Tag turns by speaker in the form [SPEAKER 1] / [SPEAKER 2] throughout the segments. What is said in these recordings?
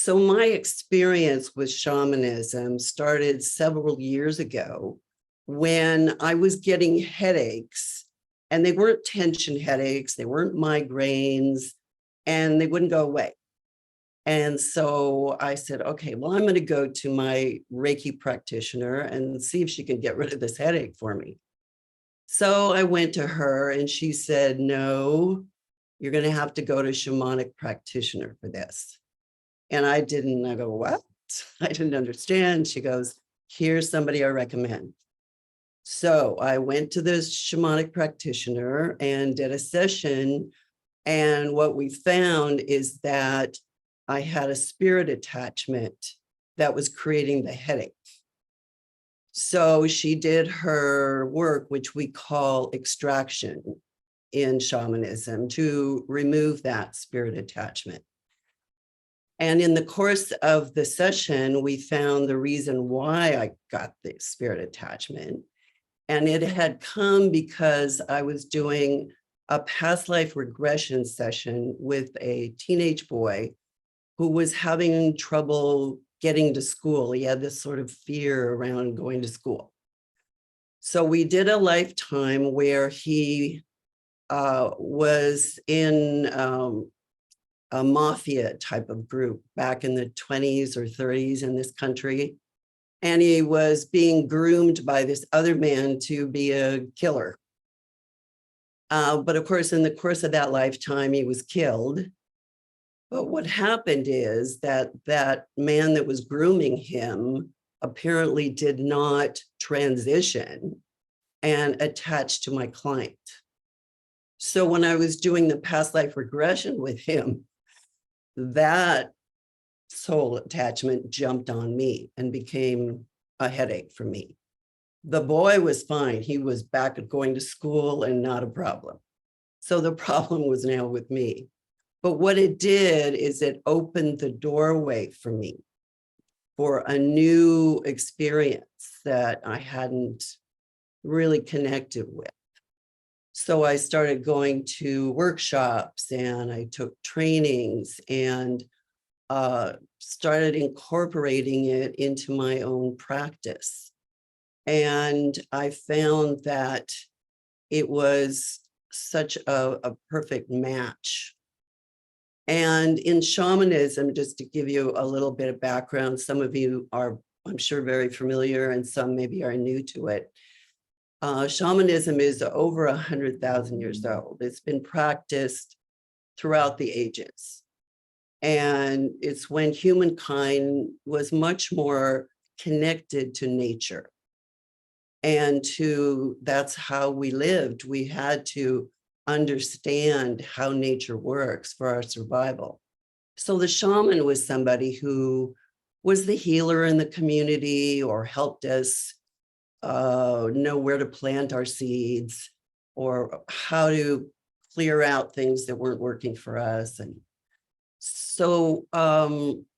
[SPEAKER 1] So my experience with shamanism started several years ago when I was getting headaches, and they weren't tension headaches, they weren't migraines, and they wouldn't go away. And so I said, okay, well, I'm going to go to my Reiki practitioner and see if she can get rid of this headache for me. So I went to her and she said, no, you're going to have to go to a shamanic practitioner for this. And I go, what? I didn't understand. She goes, here's somebody I recommend. So I went to this shamanic practitioner and did a session. And what we found is that I had a spirit attachment that was creating the headache. So she did her work, which we call extraction in shamanism, to remove that spirit attachment. And in the course of the session, we found the reason why I got the spirit attachment. And it had come because I was doing a past life regression session with a teenage boy who was having trouble getting to school. He had this sort of fear around going to school. So we did a lifetime where he was in a mafia type of group back in the 20s or 30s in this country. And he was being groomed by this other man to be a killer. But of course, in the course of that lifetime, he was killed. But what happened is that that man that was grooming him apparently did not transition and attach to my client. So when I was doing the past life regression with him, that soul attachment jumped on me and became a headache for me. The boy was fine. He was back at going to school and not a problem. So the problem was now with me. But what it did is it opened the doorway for me for a new experience that I hadn't really connected with. So I started going to workshops and I took trainings and started incorporating it into my own practice. And I found that it was such a perfect match. And in shamanism, just to give you a little bit of background, some of you are, I'm sure, very familiar and some maybe are new to it. Shamanism is over 100,000 years old. It's been practiced throughout the ages. And it's when humankind was much more connected to nature. And that's how we lived. We had to understand how nature works for our survival. So the shaman was somebody who was the healer in the community or helped us know where to plant our seeds or how to clear out things that weren't working for us. And so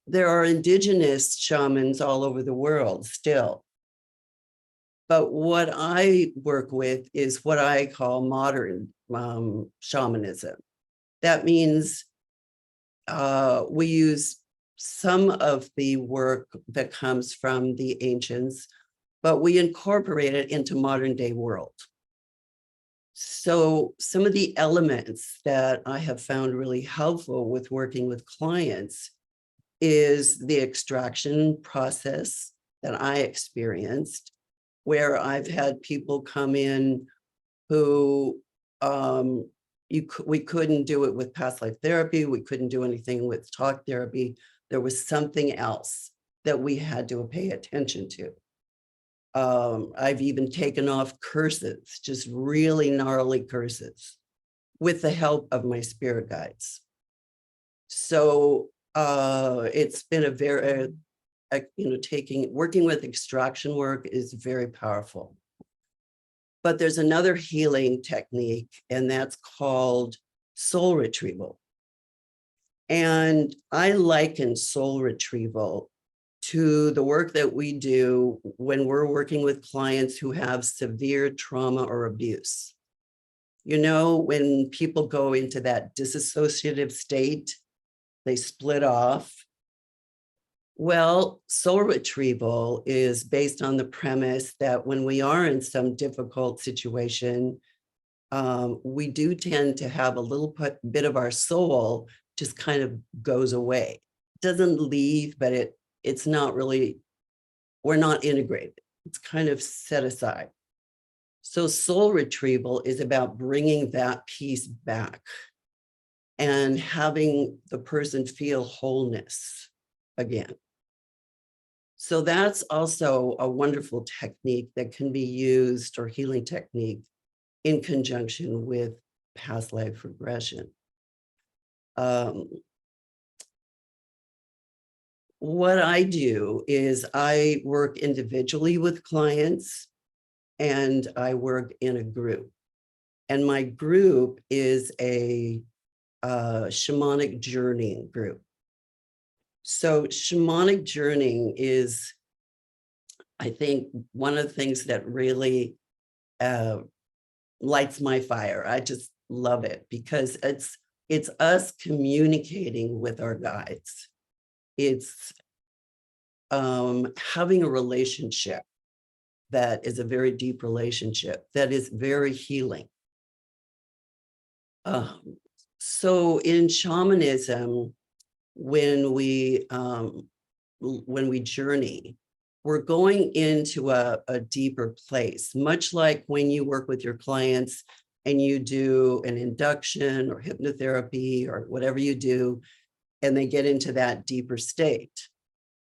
[SPEAKER 1] there are indigenous shamans all over the world still. But what I work with is what I call modern shamanism. That means we use some of the work that comes from the ancients, but we incorporate it into modern day world. So some of the elements that I have found really helpful with working with clients is the extraction process that I experienced, where I've had people come in who we couldn't do it with past life therapy. We couldn't do anything with talk therapy. There was something else that we had to pay attention to. I've even taken off curses, just really gnarly curses, with the help of my spirit guides. So it's been a very, working with extraction work is very powerful. But there's another healing technique, and that's called soul retrieval. And I liken soul retrieval to the work that we do when we're working with clients who have severe trauma or abuse. You know, when people go into that disassociative state, they split off. Well, soul retrieval is based on the premise that when we are in some difficult situation, we do tend to have a little bit of our soul just kind of goes away. It doesn't leave, but it's not really, we're not integrated. It's kind of set aside. So soul retrieval is about bringing that piece back and having the person feel wholeness again. So that's also a wonderful technique that can be used, or healing technique, in conjunction with past life regression. What I do is I work individually with clients and I work in a group. And my group is a shamanic journeying group. So shamanic journeying is, I think, one of the things that really lights my fire. I just love it because it's us communicating with our guides. It's having a relationship that is a very deep relationship that is very healing. So in shamanism, when we journey, we're going into a deeper place, much like when you work with your clients and you do an induction or hypnotherapy or whatever you do, and they get into that deeper state.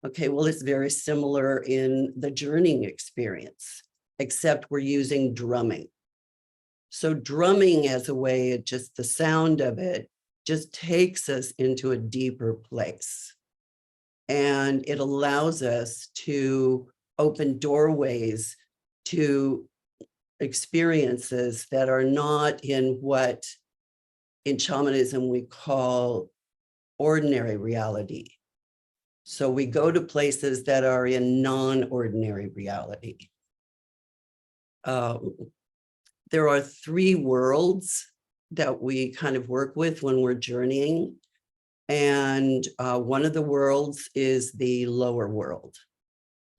[SPEAKER 1] Okay, well, it's very similar in the journeying experience, except we're using drumming. So drumming as a way, just the sound of it just takes us into a deeper place. And it allows us to open doorways to experiences that are not in what in shamanism we call ordinary reality. So we go to places that are in non-ordinary reality. There are 3 worlds that we kind of work with when we're journeying. And one of the worlds is the lower world.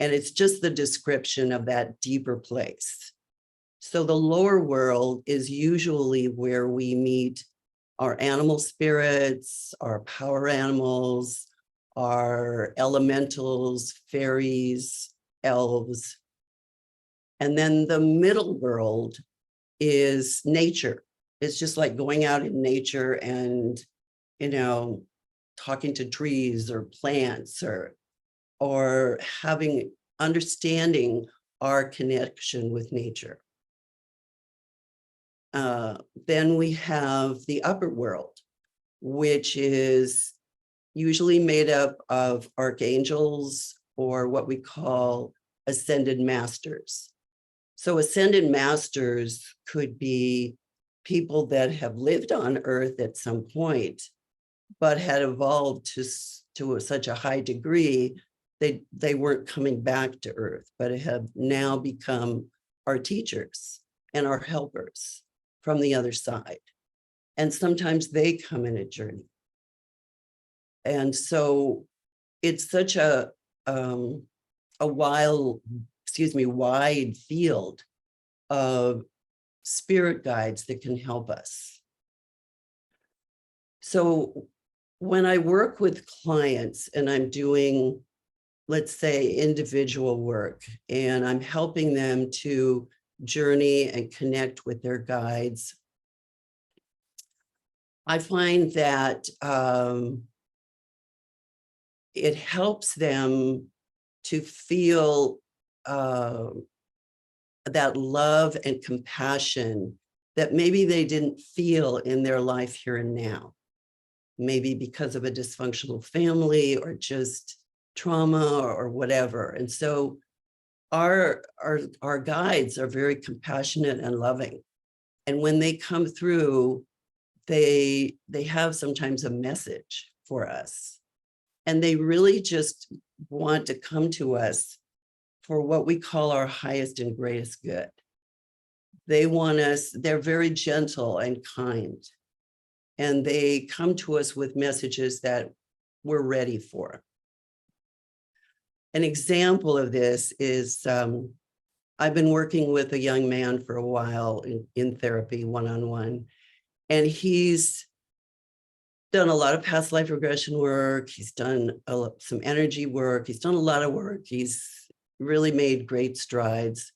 [SPEAKER 1] And it's just the description of that deeper place. So the lower world is usually where we meet our animal spirits, our power animals, our elementals, fairies, elves. And then the middle world is nature. It's just like going out in nature and, talking to trees or plants or understanding our connection with nature. Then we have the upper world, which is usually made up of archangels or what we call ascended masters. So ascended masters could be people that have lived on Earth at some point, but had evolved to such a high degree, they weren't coming back to Earth, but have now become our teachers and our helpers from the other side. And sometimes they come in a journey. And so it's such a wide field of spirit guides that can help us. So when I work with clients and I'm doing, let's say, individual work, and I'm helping them to journey and connect with their guides, I find that it helps them to feel that love and compassion that maybe they didn't feel in their life here and now, maybe because of a dysfunctional family or just trauma or whatever. And so our guides are very compassionate and loving. And when they come through, they have sometimes a message for us. And they really just want to come to us for what we call our highest and greatest good. They want us, they're very gentle and kind. And they come to us with messages that we're ready for. An example of this is I've been working with a young man for a while in therapy, one-on-one, and he's done a lot of past life regression work. He's done some energy work. He's done a lot of work. He's really made great strides.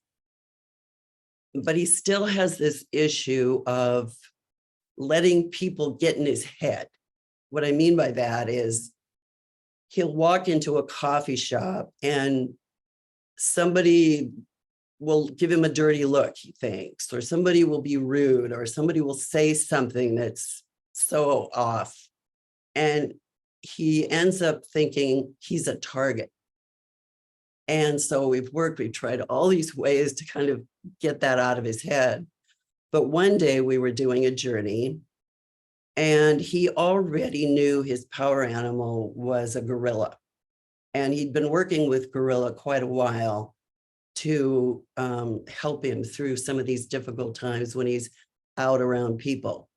[SPEAKER 1] But he still has this issue of letting people get in his head. What I mean by that is he'll walk into a coffee shop and somebody will give him a dirty look, he thinks, or somebody will be rude, or somebody will say something that's so off. And he ends up thinking he's a target. And so we've tried all these ways to kind of get that out of his head. But one day we were doing a journey, and he already knew his power animal was a gorilla. And he'd been working with gorilla quite a while to help him through some of these difficult times when he's out around people.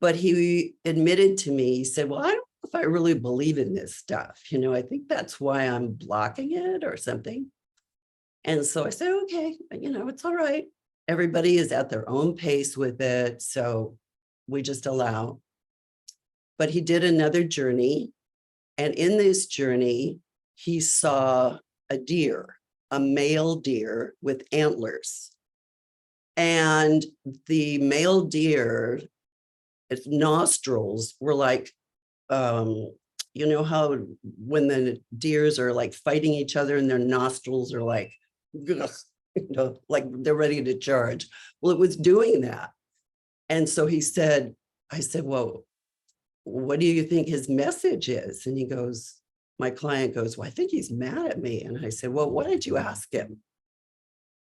[SPEAKER 1] But he admitted to me, he said, well, I don't know if I really believe in this stuff. You know, I think that's why I'm blocking it or something. And so I said, okay, you know, it's all right. Everybody is at their own pace with it. So we just allow. But he did another journey. And in this journey, he saw a deer, a male deer with antlers. And the male deer, its nostrils were like, you know how when the deers are like fighting each other and their nostrils are like, ugh, you know, like they're ready to charge. Well, it was doing that. And so he said, I said, well, what do you think his message is? And he goes, my client goes, well, I think he's mad at me. And I said, well, what did you ask him?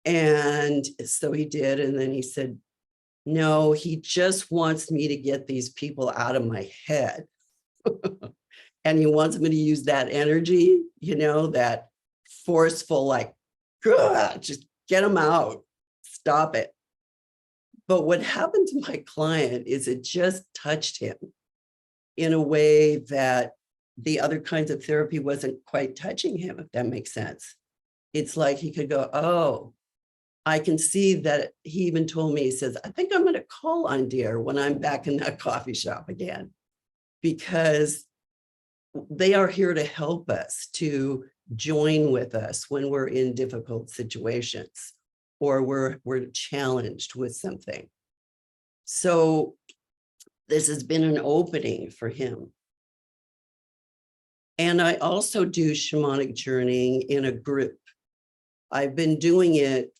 [SPEAKER 1] And so he did. And then he said, no, he just wants me to get these people out of my head. And he wants me to use that energy, you know, that forceful, like, just get them out, stop it. But what happened to my client is it just touched him in a way that the other kinds of therapy wasn't quite touching him, if that makes sense. It's like he could go, oh, I can see that. He even told me, he says, I think I'm going to call on deer when I'm back in that coffee shop again, because they are here to help us, to join with us when we're in difficult situations or we're challenged with something. So this has been an opening for him. And I also do shamanic journeying in a group. I've been doing it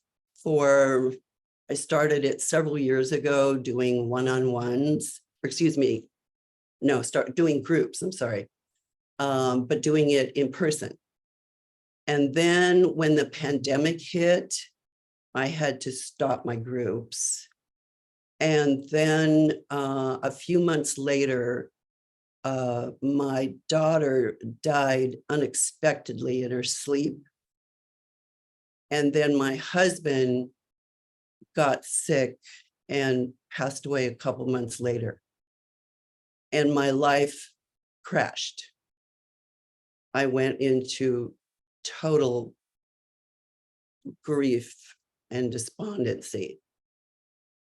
[SPEAKER 1] I started it several years ago doing one-on-ones, start doing groups, I'm sorry, but doing it in person. And then when the pandemic hit, I had to stop my groups. And then a few months later, my daughter died unexpectedly in her sleep. And then my husband got sick and passed away a couple months later. And my life crashed. I went into total grief and despondency.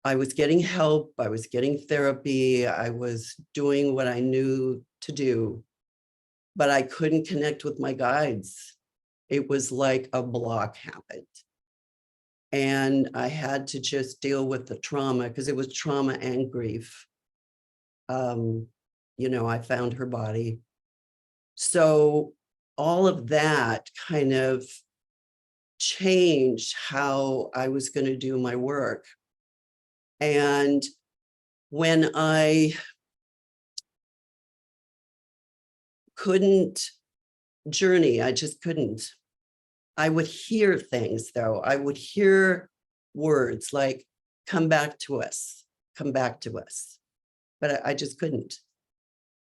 [SPEAKER 1] I was getting help, I was getting therapy, I was doing what I knew to do, but I couldn't connect with my guides. It was like a block happened. And I had to just deal with the trauma, because it was trauma and grief. You know, I found her body. So all of that kind of changed how I was going to do my work. And when I couldn't journey, I just couldn't. I would hear things, though. I would hear words like, come back to us, come back to us. But I just couldn't.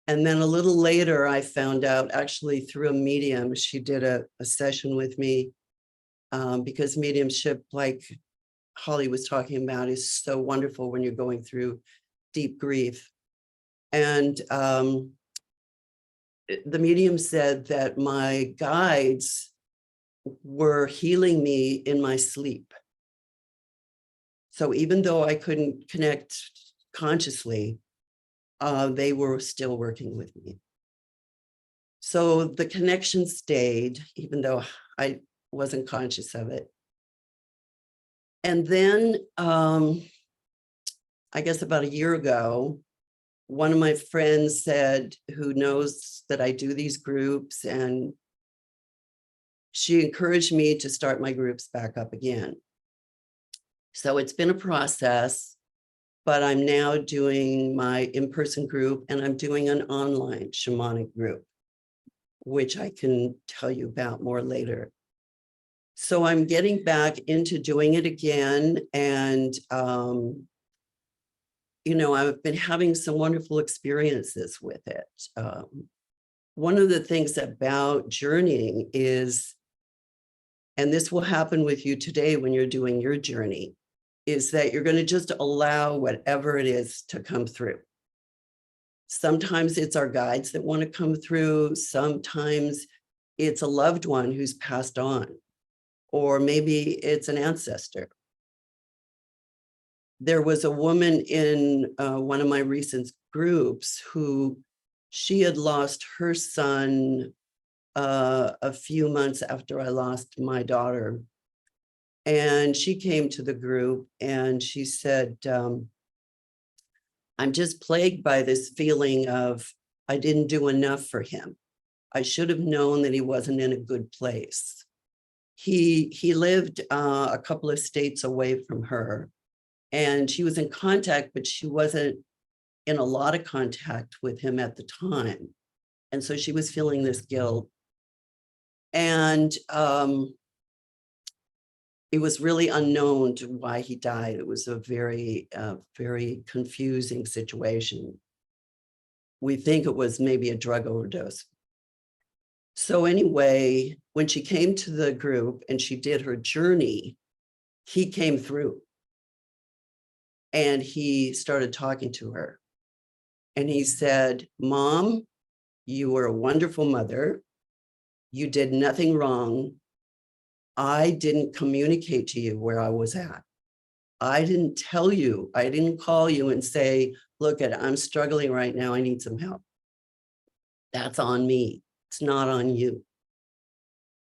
[SPEAKER 1] And then a little later, I found out, actually through a medium, she did a session with me, because mediumship, like Holly was talking about, is so wonderful when you're going through deep grief. And the medium said that my guides were healing me in my sleep. So even though I couldn't connect consciously, they were still working with me. So the connection stayed, even though I wasn't conscious of it. And then I guess about a year ago, one of my friends said, who knows that I do these groups, and she encouraged me to start my groups back up again. So it's been a process, but I'm now doing my in-person group, and I'm doing an online shamanic group, which I can tell you about more later. So I'm getting back into doing it again. And, I've been having some wonderful experiences with it. One of the things about journeying is, and this will happen with you today when you're doing your journey, is that you're going to just allow whatever it is to come through. Sometimes it's our guides that want to come through. Sometimes it's a loved one who's passed on, or maybe it's an ancestor. There was a woman in one of my recent groups who she had lost her son a few months after I lost my daughter. And she came to the group and she said, I'm just plagued by this feeling of I didn't do enough for him. I should have known that he wasn't in a good place. He lived a couple of states away from her, and she was in contact, but she wasn't in a lot of contact with him at the time. And so she was feeling this guilt. And it was really unknown to why he died. It was a very, very confusing situation. We think it was maybe a drug overdose. So anyway, when she came to the group and she did her journey, he came through and he started talking to her. And he said, Mom, you were a wonderful mother. You did nothing wrong. I didn't communicate to you where I was at. I didn't tell you, I didn't call you and say, look, I'm struggling right now, I need some help. That's on me. It's not on you.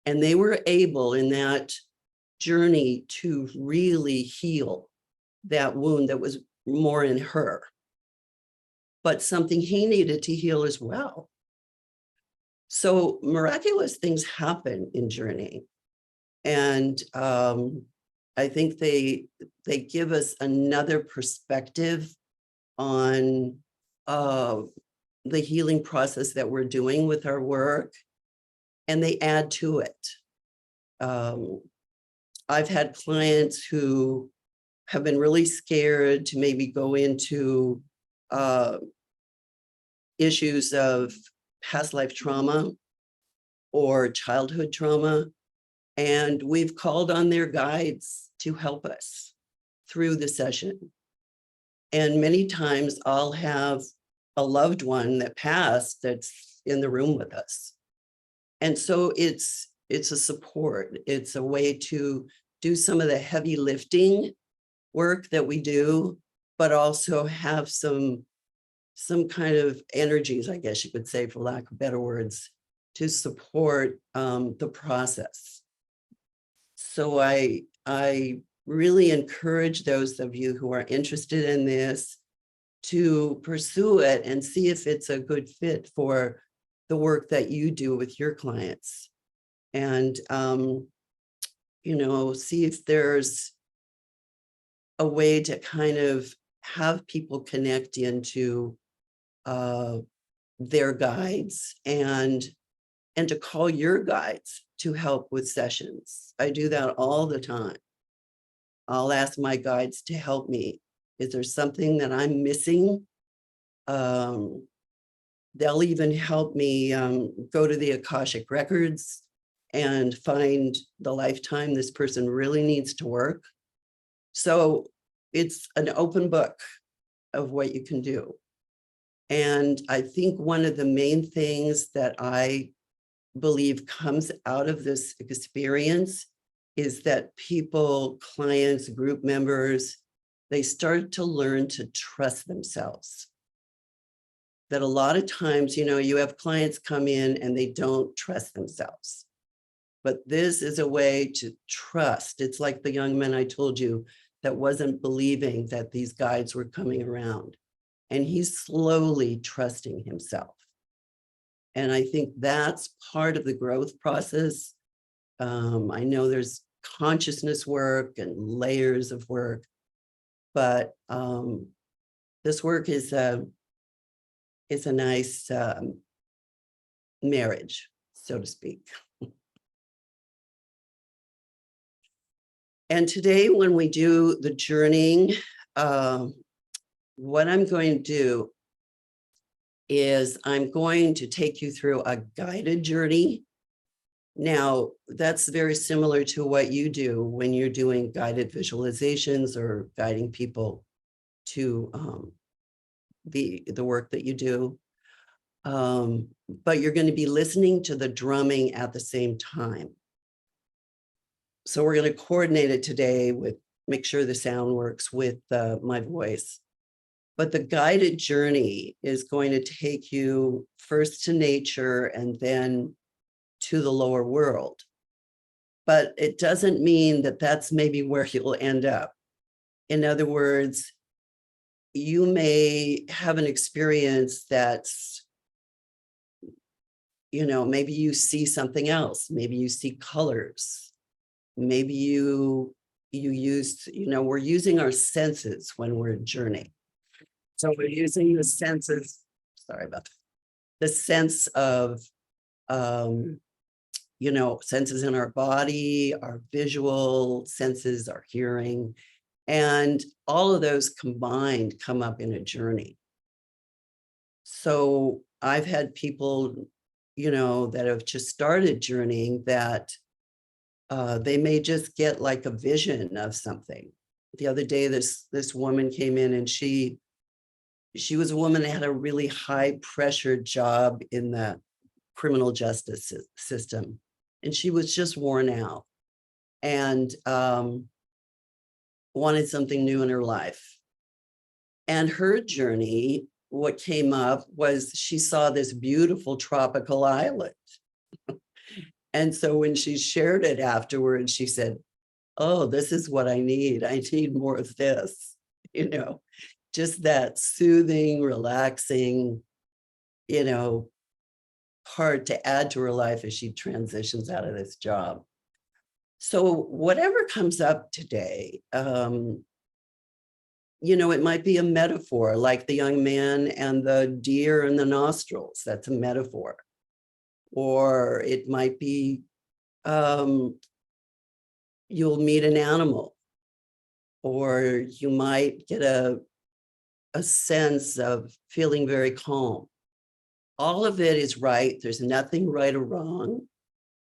[SPEAKER 1] And they were able in that journey to really heal that wound that was more in her, but something he needed to heal as well. So miraculous things happen in journeying. And I think they give us another perspective on the healing process that we're doing with our work, and they add to it. I've had clients who have been really scared to maybe go into issues of past life trauma or childhood trauma. And we've called on their guides to help us through the session. And many times I'll have a loved one that passed that's in the room with us. And so it's a support. It's a way to do some of the heavy lifting work that we do, but also have some kind of energies, I guess you could say, for lack of better words, to support the process. So I really encourage those of you who are interested in this to pursue it and see if it's a good fit for the work that you do with your clients. And, see if there's a way to kind of have people connect into their guides and to call your guides to help with sessions. I do that all the time. I'll ask my guides to help me. Is there something that I'm missing? They'll even help me go to the Akashic records and find the lifetime this person really needs to work. So it's an open book of what you can do. And I think one of the main things that I believe comes out of this experience is that people, clients, group members, they start to learn to trust themselves. That a lot of times, you have clients come in and they don't trust themselves. But this is a way to trust. It's like the young man I told you that wasn't believing that these guides were coming around. And he's slowly trusting himself. And I think that's part of the growth process. I know there's consciousness work and layers of work, but this work is a nice marriage, so to speak. And today, when we do the journeying, what I'm going to do is I'm going to take you through a guided journey. Now, that's very similar to what you do when you're doing guided visualizations or guiding people to the work that you do. But you're going to be listening to the drumming at the same time. So we're going to coordinate it today with, make sure the sound works with my voice. But the guided journey is going to take you first to nature and then to the lower world. But it doesn't mean that that's maybe where you'll end up. In other words, you may have an experience that's, maybe you see something else. Maybe you see colors. Maybe you use, we're using our senses when we're journeying. So we're using the senses, sorry about that, the sense of, senses in our body, our visual senses, our hearing, and all of those combined come up in a journey. So I've had people, that have just started journeying that they may just get like a vision of something. The other day, this woman came in and she was a woman that had a really high pressure job in the criminal justice system. And she was just worn out and wanted something new in her life. And her journey, what came up was she saw this beautiful tropical island. And so when she shared it afterwards, she said, oh, this is what I need. I need more of this, just that soothing, relaxing, part to add to her life as she transitions out of this job. So whatever comes up today, it might be a metaphor, like the young man and the deer in the nostrils. That's a metaphor. Or it might be you'll meet an animal, or you might get a sense of feeling very calm. All of it is right. There's nothing right or wrong.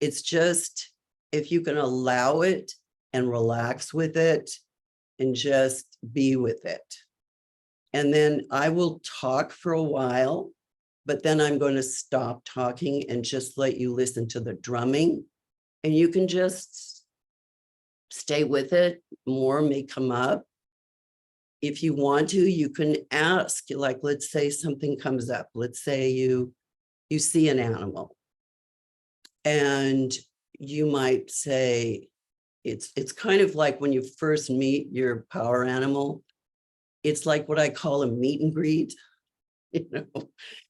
[SPEAKER 1] It's just if you can allow it and relax with it and just be with it. And then I will talk for a while, but then I'm going to stop talking and just let you listen to the drumming. And you can just stay with it. More may come up. If you want to, you can ask, like, let's say something comes up. Let's say you see an animal and you might say, it's kind of like when you first meet your power animal. It's like what I call a meet and greet.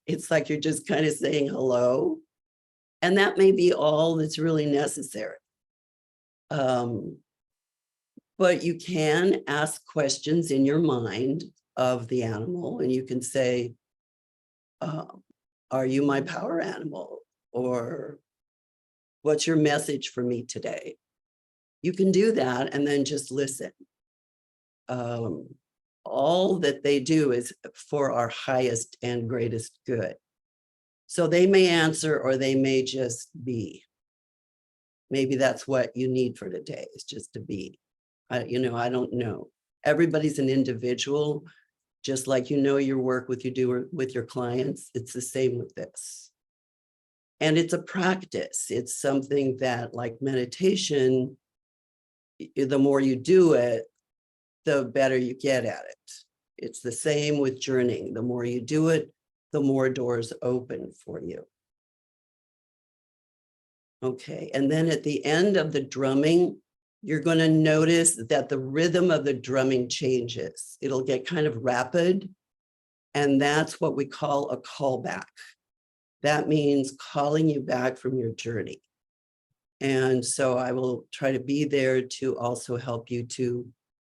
[SPEAKER 1] It's like you're just kind of saying hello. And that may be all that's really necessary. But you can ask questions in your mind of the animal, and you can say, are you my power animal? Or what's your message for me today? You can do that and then just listen. All that they do is for our highest and greatest good. So they may answer or they may just be. Maybe that's what you need for today, is just to be. I don't know. Everybody's an individual. Just like your work with with your clients, it's the same with this. And it's a practice. It's something that, like meditation, the more you do it, the better you get at it. It's the same with journeying. The more you do it, the more doors open for you. Okay, and then at the end of the drumming, you're going to notice that the rhythm of the drumming changes. It'll get kind of rapid, and that's what we call a callback. That means calling you back from your journey. And so I will try to be there to also help you to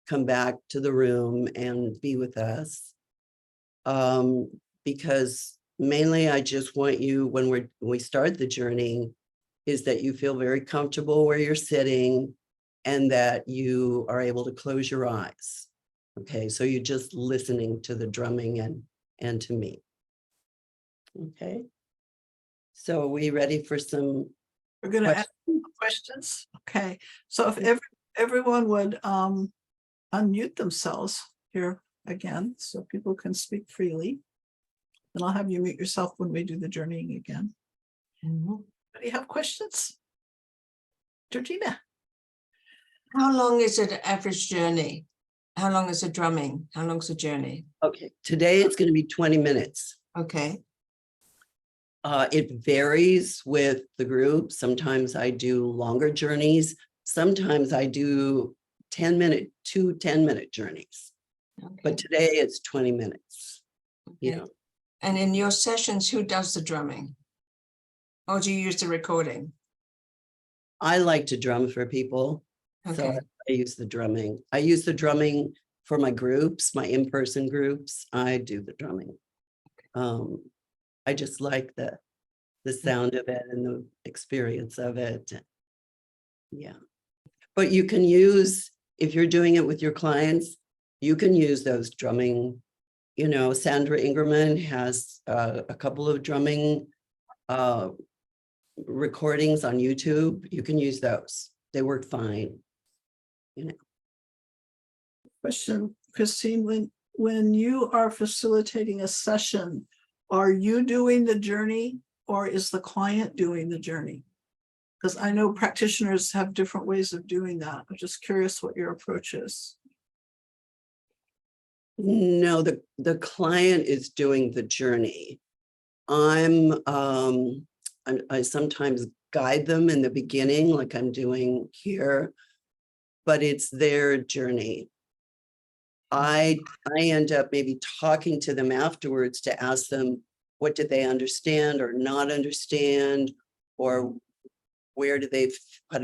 [SPEAKER 1] come back to the room and be with us. Because mainly I just want you, when we start the journey, is that you feel very comfortable where you're sitting and that you are able to close your eyes. Okay, so you're just listening to the drumming and to me. Okay, so are we ready for some?
[SPEAKER 2] We're going to ask questions. Okay, so if everyone would unmute themselves here again, so people can speak freely. And I'll have you mute yourself when we do the journeying again. Do you have questions? Georgina?
[SPEAKER 3] How long is an average journey? How long is a drumming? How long is a journey?
[SPEAKER 1] Okay, today it's going to be 20 minutes.
[SPEAKER 3] Okay.
[SPEAKER 1] It varies with the group. Sometimes I do longer journeys. Sometimes I do 10-minute journeys.
[SPEAKER 3] Okay.
[SPEAKER 1] But today it's 20 minutes.
[SPEAKER 3] Okay.
[SPEAKER 1] You know.
[SPEAKER 3] And in your sessions, who does the drumming? Or do you use the recording?
[SPEAKER 1] I like to drum for people.
[SPEAKER 3] Okay.
[SPEAKER 1] So I use the drumming. I use the drumming for my groups, my in-person groups. I do the drumming. I just like the sound of it and the experience of it. Yeah. But you can use, if you're doing it with your clients, you can use those drumming. You know, Sandra Ingerman has a couple of drumming recordings on YouTube. You can use those. They work fine. You know.
[SPEAKER 2] Question, Christine, when you are facilitating a session, are you doing the journey or is the client doing the journey? Because I know practitioners have different ways of doing that. I'm just curious what your approach is.
[SPEAKER 1] No, the client is doing the journey. I sometimes guide them in the beginning, like I'm doing here, but it's their journey. I end up maybe talking to them afterwards to ask them, what did they understand or not understand, or where do they,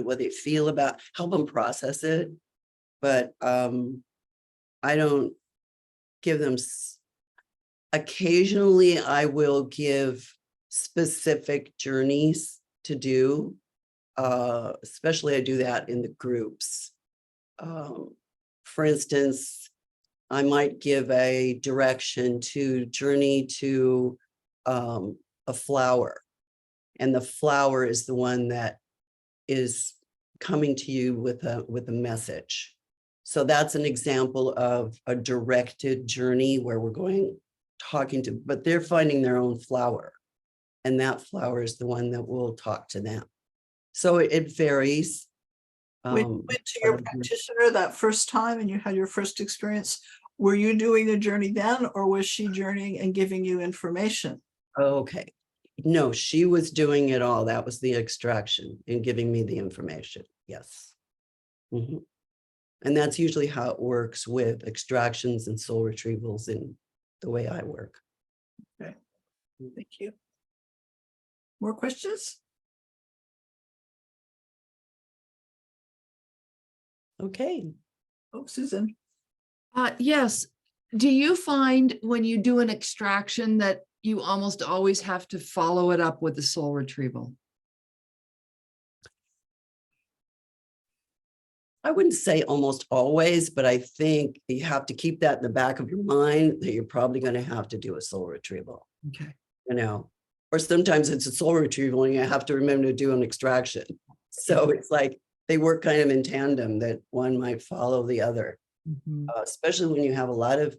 [SPEAKER 1] what they feel about, help them process it. But I don't give them, occasionally I will give specific journeys to do, especially I do that in the groups. For instance, I might give a direction to journey to a flower, and the flower is the one that is coming to you with a message. So that's an example of a directed journey where we're going talking to, but they're finding their own flower, and that flower is the one that will talk to them. So it varies.
[SPEAKER 2] When you went to your practitioner that first time and you had your first experience, were you doing the journey then, or was she journeying and giving you information?
[SPEAKER 1] Okay. No, she was doing it all. That was the extraction and giving me the information. Yes. Mm-hmm. And that's usually how it works with extractions and soul retrievals in the way I work.
[SPEAKER 2] Okay. Thank you. More questions?
[SPEAKER 1] Okay.
[SPEAKER 2] Oh, Susan.
[SPEAKER 4] Yes. Do you find when you do an extraction that you almost always have to follow it up with the soul retrieval?
[SPEAKER 1] I wouldn't say almost always, but I think you have to keep that in the back of your mind that you're probably going to have to do a soul retrieval.
[SPEAKER 4] Okay.
[SPEAKER 1] You know, or sometimes it's a soul retrieval and you have to remember to do an extraction. So it's like they work kind of in tandem, that one might follow the other.
[SPEAKER 4] Mm-hmm.
[SPEAKER 1] Especially when you have a lot of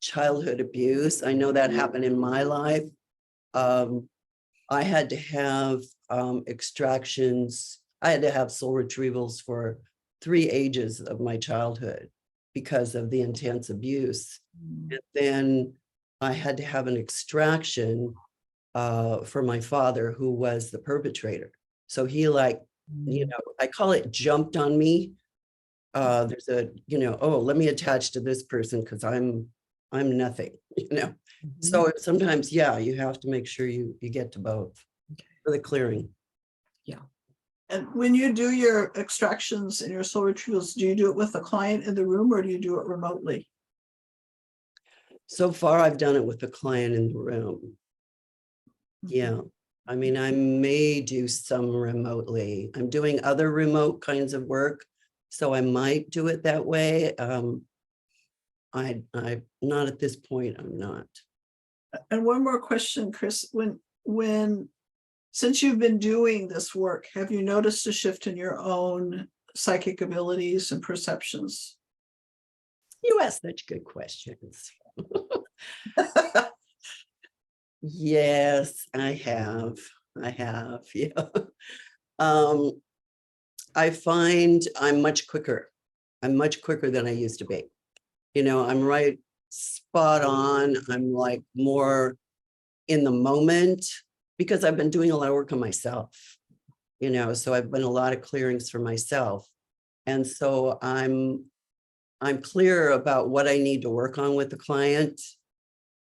[SPEAKER 1] childhood abuse. I know that happened in my life. I had to have extractions. I had to have soul retrievals for 3 ages of my childhood because of the intense abuse. And then I had to have an extraction for my father, who was the perpetrator. So he, like, I call it jumped on me. There's a, oh, let me attach to this person because I'm nothing, So sometimes, yeah, you have to make sure you get to both for the clearing.
[SPEAKER 2] And when you do your extractions and your soul retrievals, do you do it with a client in the room or do you do it remotely?
[SPEAKER 1] So far, I've done it with the client in the room. Yeah. I mean, I may do some remotely. I'm doing other remote kinds of work, so I might do it that way. I not at this point, I'm not.
[SPEAKER 2] And one more question, Chris, since you've been doing this work, have you noticed a shift in your own psychic abilities and perceptions?
[SPEAKER 1] You ask such good questions. Yes, I have, yeah. I find I'm much quicker. I'm much quicker than I used to be. I'm right spot on. I'm like more in the moment because I've been doing a lot of work on myself, so I've been a lot of clearings for myself. And so I'm clear about what I need to work on with the client.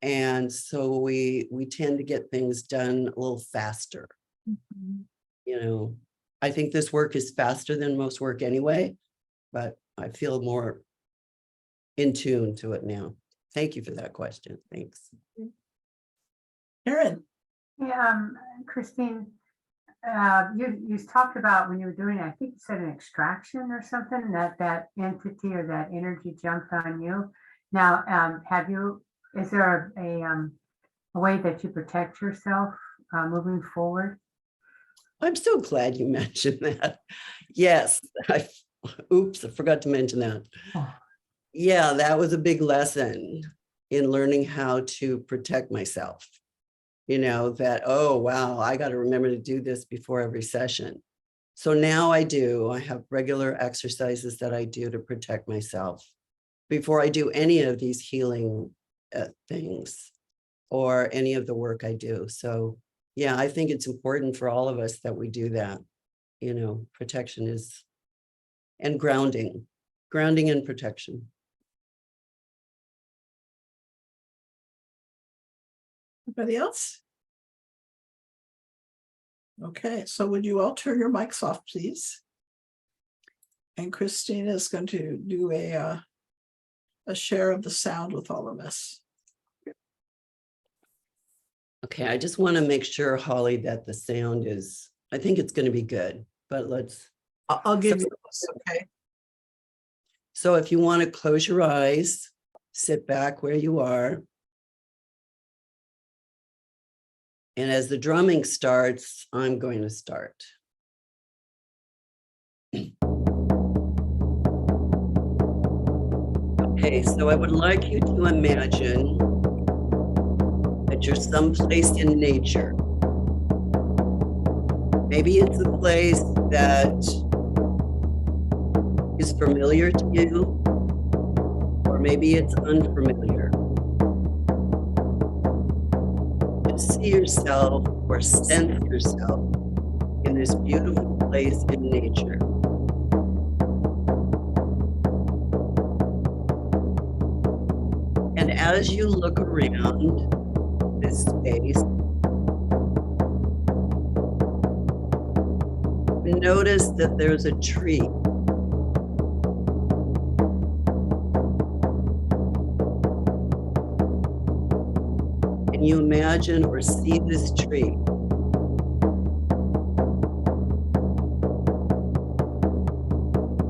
[SPEAKER 1] And so we tend to get things done a little faster. I think this work is faster than most work anyway, but I feel more in tune to it now. Thank you for that question. Thanks.
[SPEAKER 2] Karen.
[SPEAKER 5] Yeah, Christine, you talked about when you were doing, I think you said an extraction or something, that entity or that energy jumped on you. Now, is there a way that you protect yourself moving forward?
[SPEAKER 1] I'm so glad you mentioned that. Yes, I forgot to mention that.
[SPEAKER 5] Oh.
[SPEAKER 1] Yeah, that was a big lesson in learning how to protect myself. That, oh, wow, I got to remember to do this before every session. So now I do. I have regular exercises that I do to protect myself before I do any of these healing things or any of the work I do. So yeah, I think it's important for all of us that we do that. Protection is, and grounding and protection.
[SPEAKER 2] Anybody else? Okay, so would you all turn your mics off, please? And Christina is going to do a share of the sound with all of us.
[SPEAKER 1] Okay, I just want to make sure, Holly, that the sound is, I think it's going to be good, but
[SPEAKER 2] I'll give you this, okay?
[SPEAKER 1] So if you want to close your eyes, sit back where you are. And as the drumming starts, I'm going to start. Okay, so I would like you to imagine that you're someplace in nature. Maybe it's a place that is familiar to you, or maybe it's unfamiliar. Just see yourself or sense yourself in this beautiful place in nature. And as you look around this space, notice that there's a tree. Can you imagine or see this tree?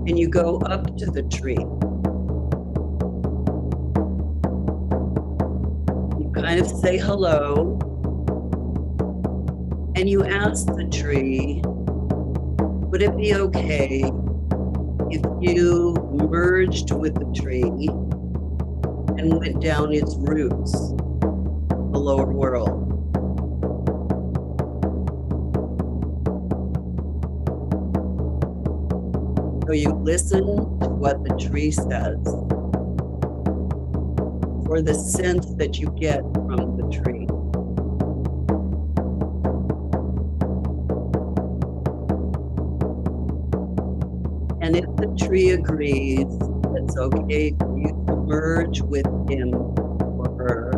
[SPEAKER 1] Can you go up to the tree? You kind of say hello, and you ask the tree, would it be okay if you merged with the tree and went down its roots, the lower world. So you listen to what the tree says, or the sense that you get from the tree. And if the tree agrees it's okay for you to merge with him or her,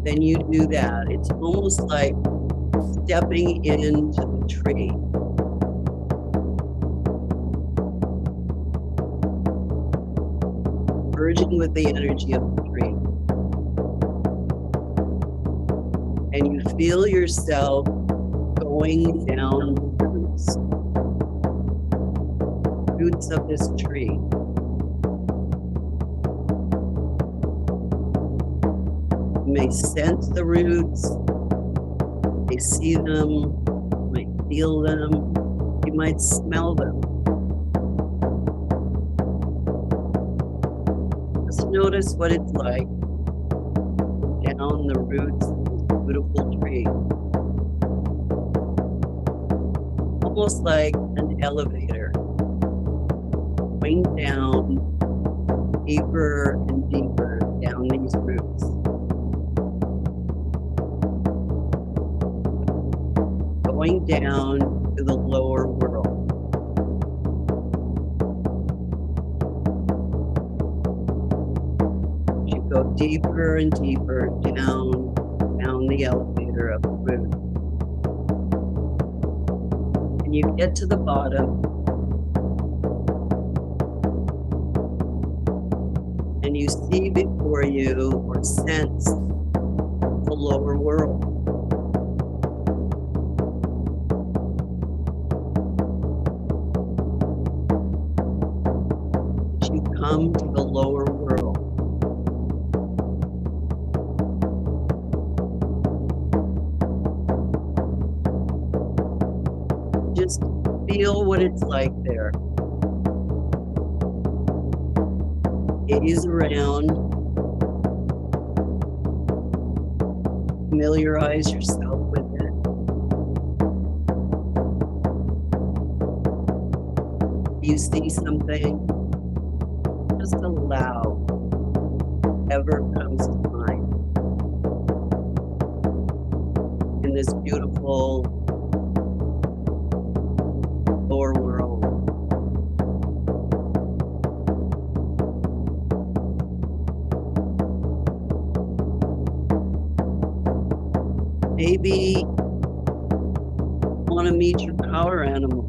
[SPEAKER 1] then you do that. It's almost like stepping into the tree. Merging with the energy of the tree. And you feel yourself going down the roots of this tree. You may sense the roots, you may see them, you might feel them, you might smell them. Just notice what it's like down the roots of this beautiful tree. Almost like an elevator, going down deeper and deeper down these roots. Going down to the lower world. You go deeper and deeper down the elevator of the root. And you get to the bottom. And you see before you or sense the lower world. As you come to the lower world. Just feel what it's like there. Gaze around. Familiarize yourself with it. You see something, just allow whatever comes to mind in this beautiful lower world. Maybe you want to meet your power animal.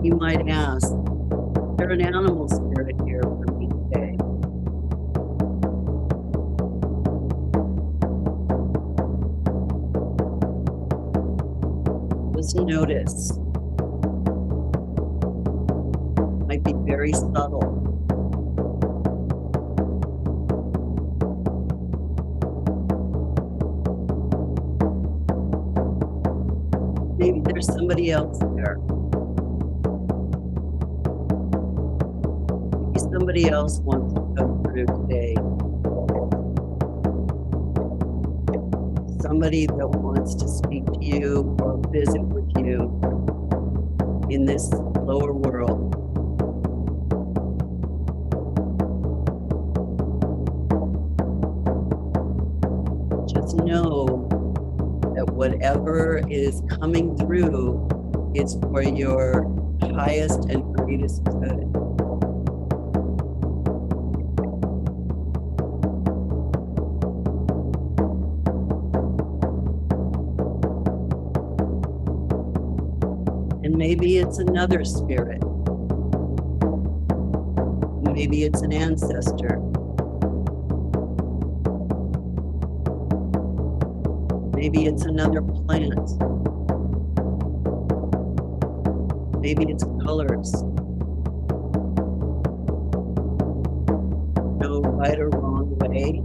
[SPEAKER 1] You might ask, is there an animal spirit here for me today? Just notice. Might be very subtle. Maybe there's somebody else there. Maybe somebody else wants to come through today. Somebody that wants to speak to you or visit with you in this lower world. Just know that whatever is coming through is for your highest and greatest good. And maybe it's another spirit. Maybe it's an ancestor. Maybe it's another plant. Maybe it's colors. No right or wrong way.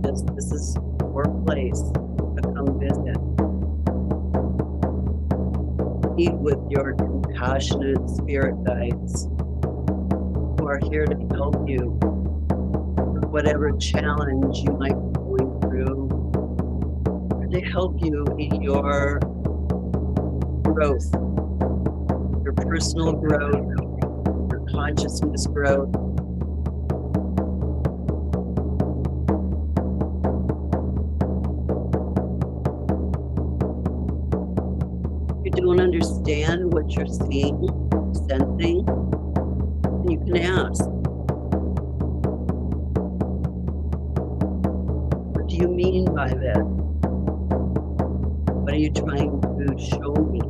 [SPEAKER 1] Just this is your place to come visit. Meet with your compassionate spirit guides who are here to help you with whatever challenge you might be going through, or to help you in your growth, your personal growth, your consciousness growth. If you don't understand what you're seeing, sensing, then you can ask. What do you mean by this? What are you trying to show me?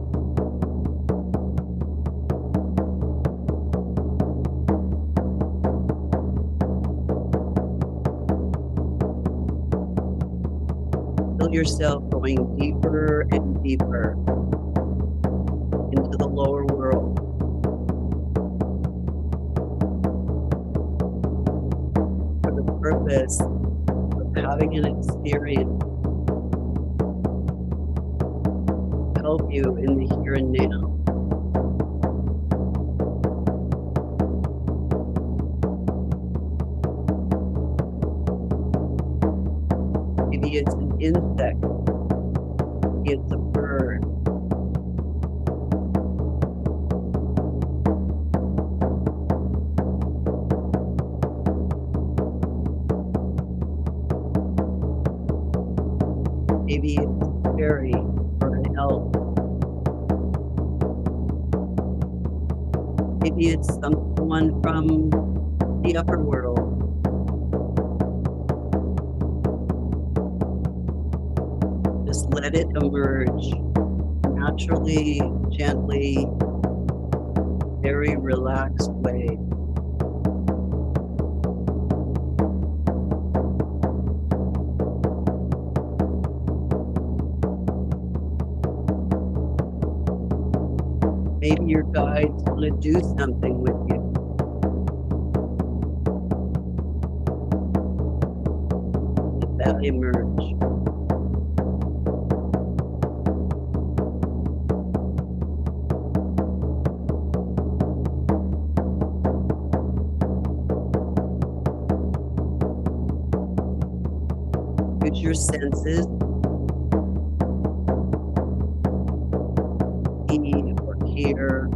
[SPEAKER 1] Feel yourself going deeper and deeper into the lower world. For the purpose of having an experience help you in the here and now. Maybe it's an insect, maybe it's a bird. Maybe it's a fairy or an elf. Maybe it's someone from the upper world. Just let it emerge naturally, gently, very relaxed way. Maybe your guides want to do something with you. Let that emerge. Use your senses. See or hear.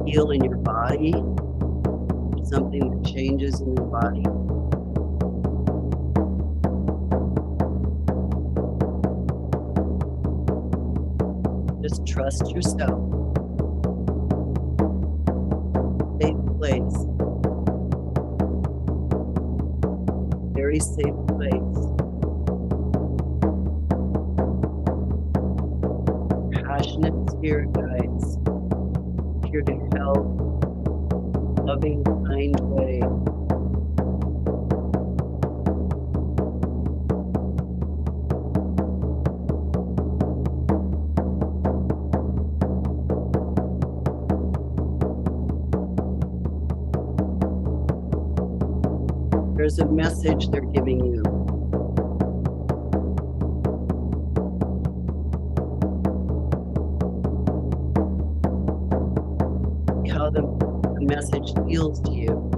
[SPEAKER 1] Feel in your body. Something that changes in your body. Just trust yourself. Safe place. Very safe place. Passionate spirit guides here to help. Loving, kind way. There's a message they're giving you. How the message feels to you.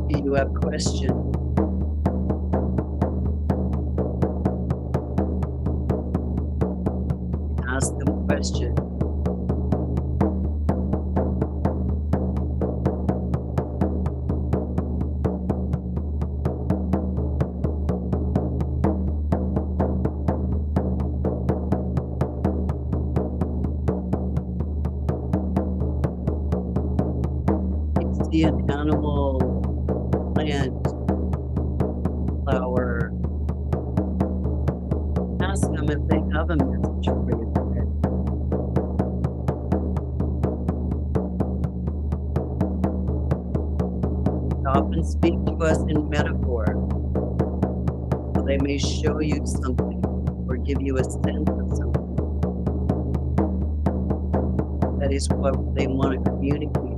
[SPEAKER 1] Do you have questions? Ask them questions. See an animal, plant, flower. Ask them if they have a message for you. Often speak to us in metaphor, so they may show you something or give you a sense of something. That is what they want to communicate.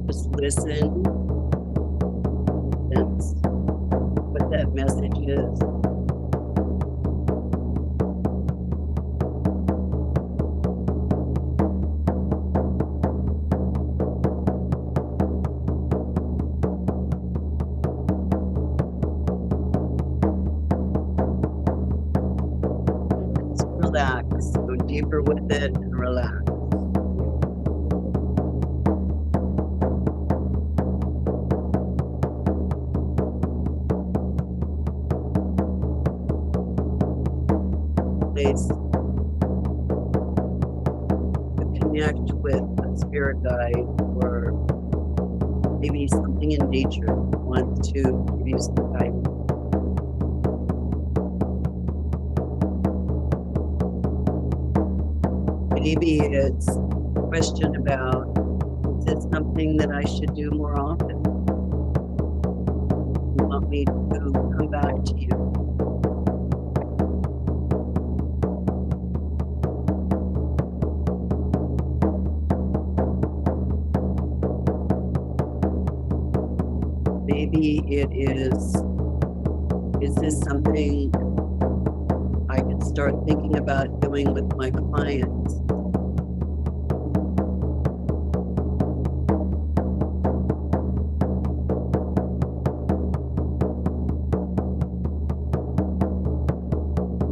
[SPEAKER 1] Just listen, sense what that message is. Just relax, go deeper with it and relax. Place to connect with a spirit guide or maybe something in nature wants to give you some guidance. Maybe it's a question about, is this something that I should do more often? You want me to come back to you? Maybe it is this something I can start thinking about doing with my clients?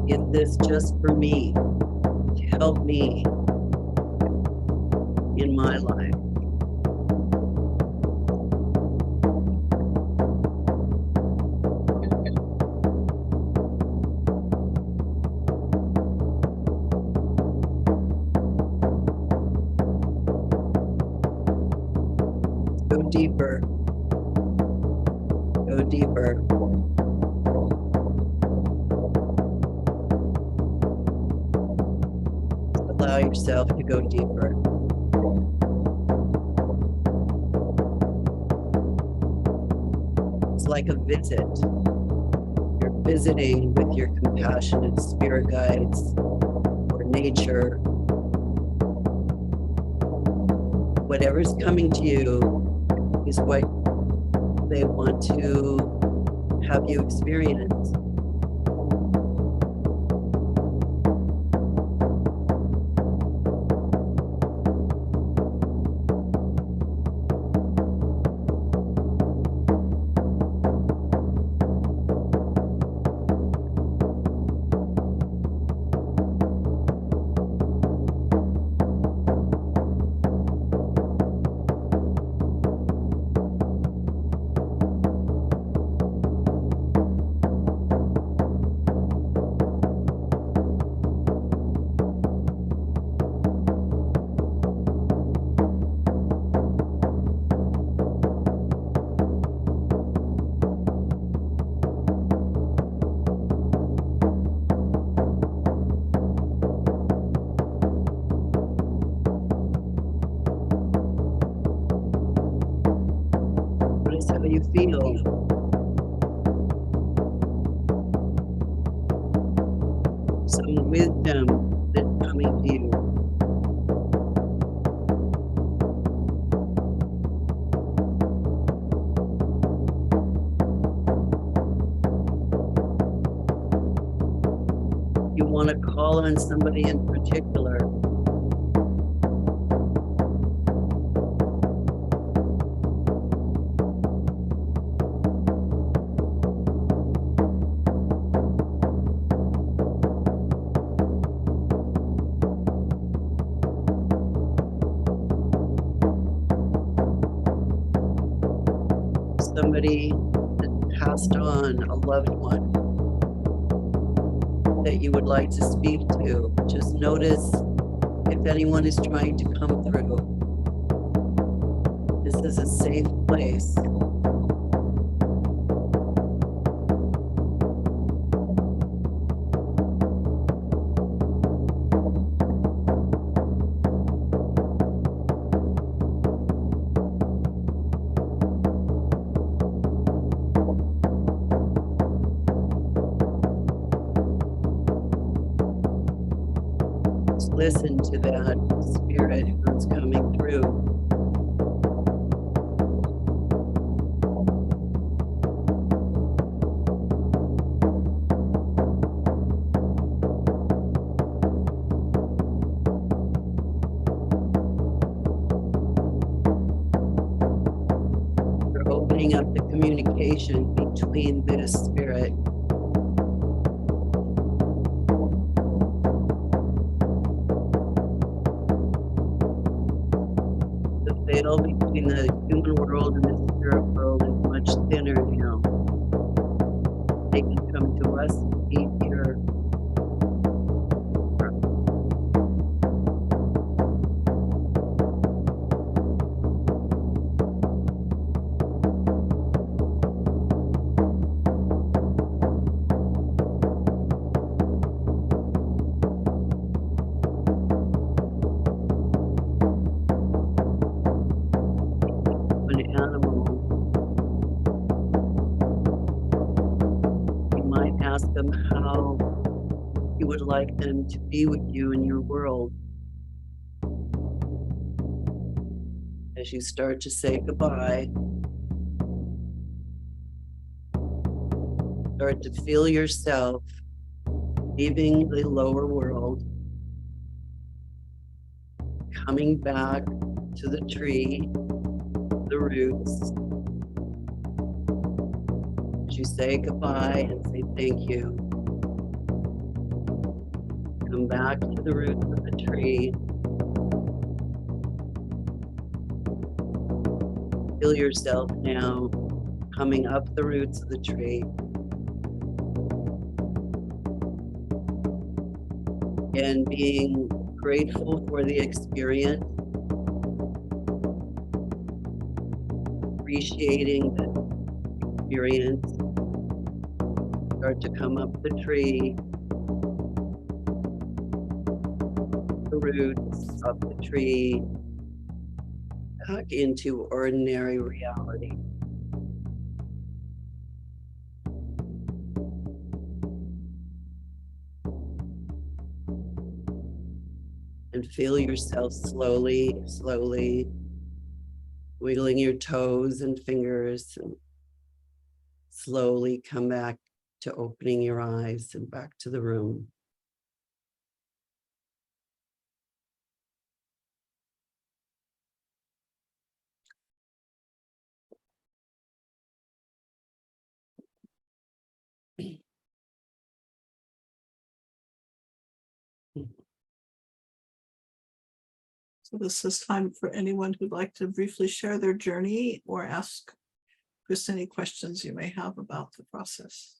[SPEAKER 1] Is this just for me, to help me in my life? Go deeper. Go deeper. Allow yourself to go deeper. It's like a visit. You're visiting with your compassionate spirit guides or nature. Whatever's coming to you is what they want to have you experience. Notice how you feel. Some wisdom that's coming to you. You want to call on somebody in particular. Somebody that passed on, a loved one that you would like to speak to. Just notice if anyone is trying to come through. This is a safe place. listen to that spirit who's coming through. You're opening up the communication between this spirit. The veil between the human world and the spirit world is much thinner now. They can come to us easier. An animal, you might ask them how you would like them to be with you in your world. As you start to say goodbye, start to feel yourself leaving the lower world, coming back to the tree, the roots. As you say goodbye and say thank you, come back to the roots of the tree. Feel yourself now coming up the roots of the tree. And being grateful for the experience, appreciating the experience, start to come up the tree, the roots of the tree, back into ordinary reality. And feel yourself slowly, slowly wiggling your toes and fingers, and slowly come back to opening your eyes and back to the room.
[SPEAKER 2] So this is time for anyone who'd like to briefly share their journey or ask Chris any questions you may have about the process.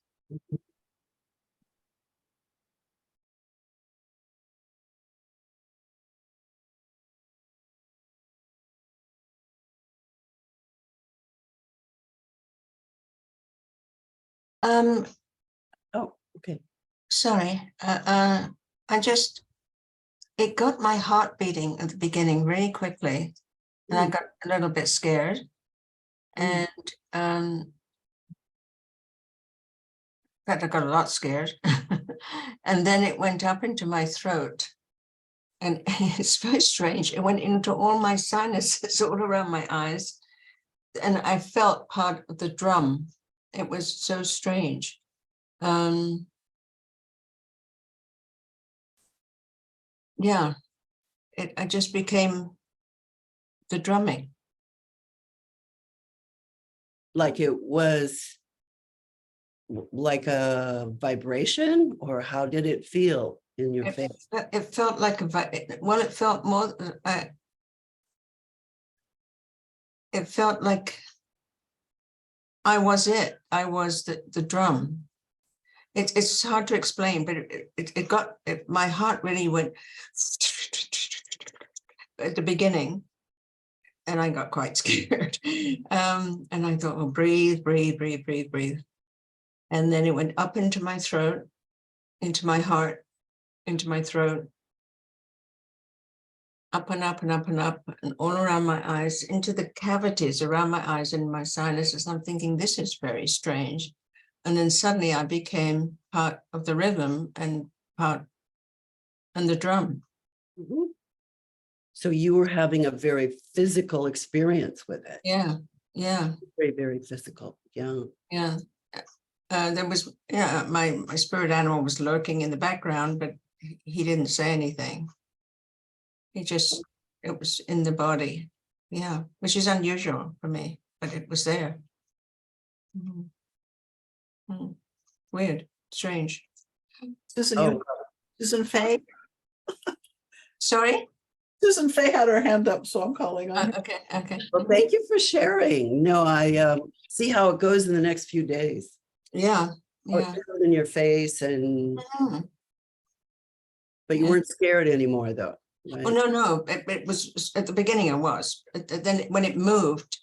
[SPEAKER 3] Um,
[SPEAKER 1] Oh, okay.
[SPEAKER 3] sorry, it got my heart beating at the beginning really quickly, and I got a little bit scared. And in fact, I got a lot scared. And then it went up into my throat. And it's very strange. It went into all my sinuses, all around my eyes. And I felt part of the drum. It was so strange. Yeah, I just became the drumming.
[SPEAKER 1] Like it was like a vibration, or how did it feel in your face?
[SPEAKER 3] It felt like well, it felt more, it felt like I was it. I was the drum. It's hard to explain, but it got, my heart really went at the beginning, and I got quite scared. And I thought, well, breathe, breathe, breathe, breathe, breathe. And then it went up into my throat, into my heart, into my throat, up and up and up and up, and all around my eyes, into the cavities around my eyes and my sinuses. I'm thinking, this is very strange. And then suddenly I became part of the rhythm and the drum.
[SPEAKER 1] Mhm. So you were having a very physical experience with it.
[SPEAKER 3] Yeah, yeah,
[SPEAKER 1] Very, very physical. Yeah.
[SPEAKER 3] yeah. There was, yeah, my spirit animal was lurking in the background, but he didn't say anything. He just, it was in the body. Yeah, which is unusual for me, but it was there. Mhm. Mm. Weird, strange.
[SPEAKER 2] Susan,
[SPEAKER 1] Oh,
[SPEAKER 2] Susan Fay.
[SPEAKER 3] Sorry?
[SPEAKER 2] Susan Fay had her hand up, so I'm calling on her.
[SPEAKER 3] Okay, okay.
[SPEAKER 1] well, thank you for sharing. No, I see how it goes in the next few days.
[SPEAKER 3] Yeah,
[SPEAKER 1] Oh, it
[SPEAKER 3] yeah.
[SPEAKER 1] showed in your face, and
[SPEAKER 3] Mhm.
[SPEAKER 1] but you
[SPEAKER 3] Yeah.
[SPEAKER 1] weren't scared anymore, though,
[SPEAKER 3] Oh,
[SPEAKER 1] right?
[SPEAKER 3] no, it was, at the beginning I was, but then when it moved,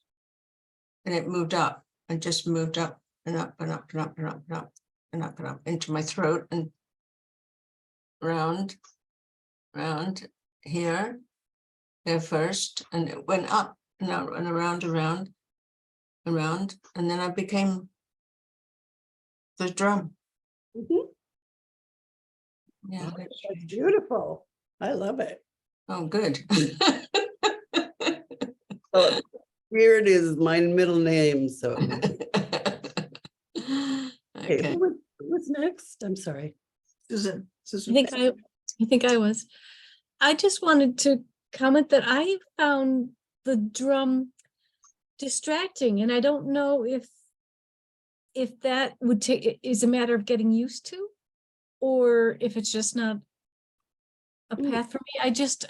[SPEAKER 3] and it moved up, and just moved up and up and up and up and up and up and up and up into my throat and round here, there first, and it went up and out and around, and then I became the drum.
[SPEAKER 1] Mhm.
[SPEAKER 3] Yeah.
[SPEAKER 1] Oh, that's beautiful. I love it.
[SPEAKER 3] Oh, good.
[SPEAKER 1] Oh, Spirit is my middle name, so. Okay,
[SPEAKER 3] Okay.
[SPEAKER 1] who was next? I'm sorry.
[SPEAKER 2] Susan,
[SPEAKER 6] I
[SPEAKER 2] Susan
[SPEAKER 6] think
[SPEAKER 2] Fay.
[SPEAKER 6] I think I was. I just wanted to comment that I found the drum distracting, and I don't know if that would take is a matter of getting used to, or if it's just not a
[SPEAKER 1] Mm.
[SPEAKER 6] path for me. I just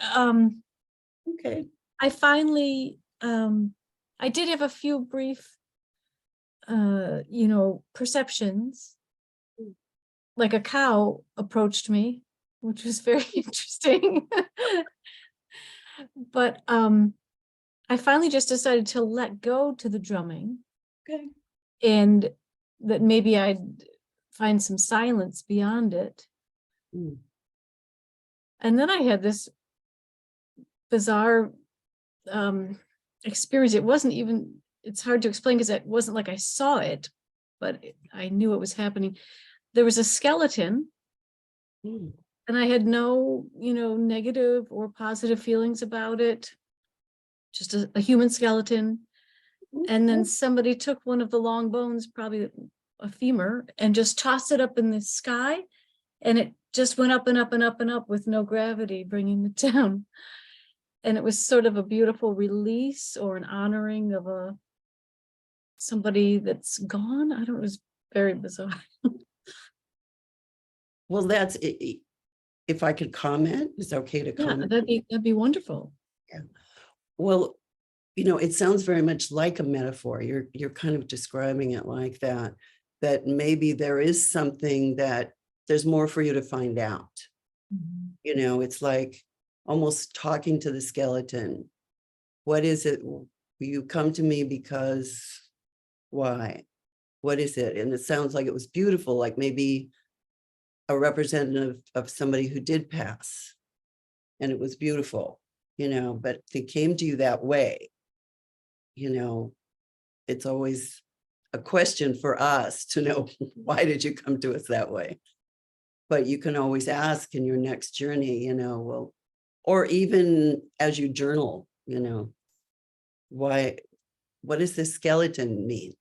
[SPEAKER 1] Okay.
[SPEAKER 6] I finally I did have a few brief perceptions. Like a cow approached me, which was very interesting. But I finally just decided to let go to the drumming,
[SPEAKER 1] Okay.
[SPEAKER 6] and that maybe I'd find some silence beyond it.
[SPEAKER 1] Mm.
[SPEAKER 6] And then I had this bizarre experience. It wasn't even, it's hard to explain because it wasn't like I saw it, but I knew it was happening. There was a skeleton,
[SPEAKER 1] Mm.
[SPEAKER 6] and I had no, negative or positive feelings about it. Just a human skeleton. And then somebody took one of the long bones, probably a femur, and just tossed it up in the sky. And it just went up and up and up and up with no gravity, bringing it down. And it was sort of a beautiful release or an honoring of somebody that's gone. I don't know, it was very bizarre.
[SPEAKER 1] Well, that's it. If I could comment, it's okay to
[SPEAKER 6] Yeah,
[SPEAKER 1] comment.
[SPEAKER 6] that'd be wonderful.
[SPEAKER 1] Well, it sounds very much like a metaphor. You're kind of describing it like that maybe there is something that there's more for you to find out. It's like almost talking to the skeleton. What is it? You come to me because why? What is it? And it sounds like it was beautiful, like maybe a representative of somebody who did pass. And it was beautiful, but they came to you that way. It's always a question for us to know, why did you come to us that way? But you can always ask in your next journey, well, or even as you journal, what does this skeleton mean?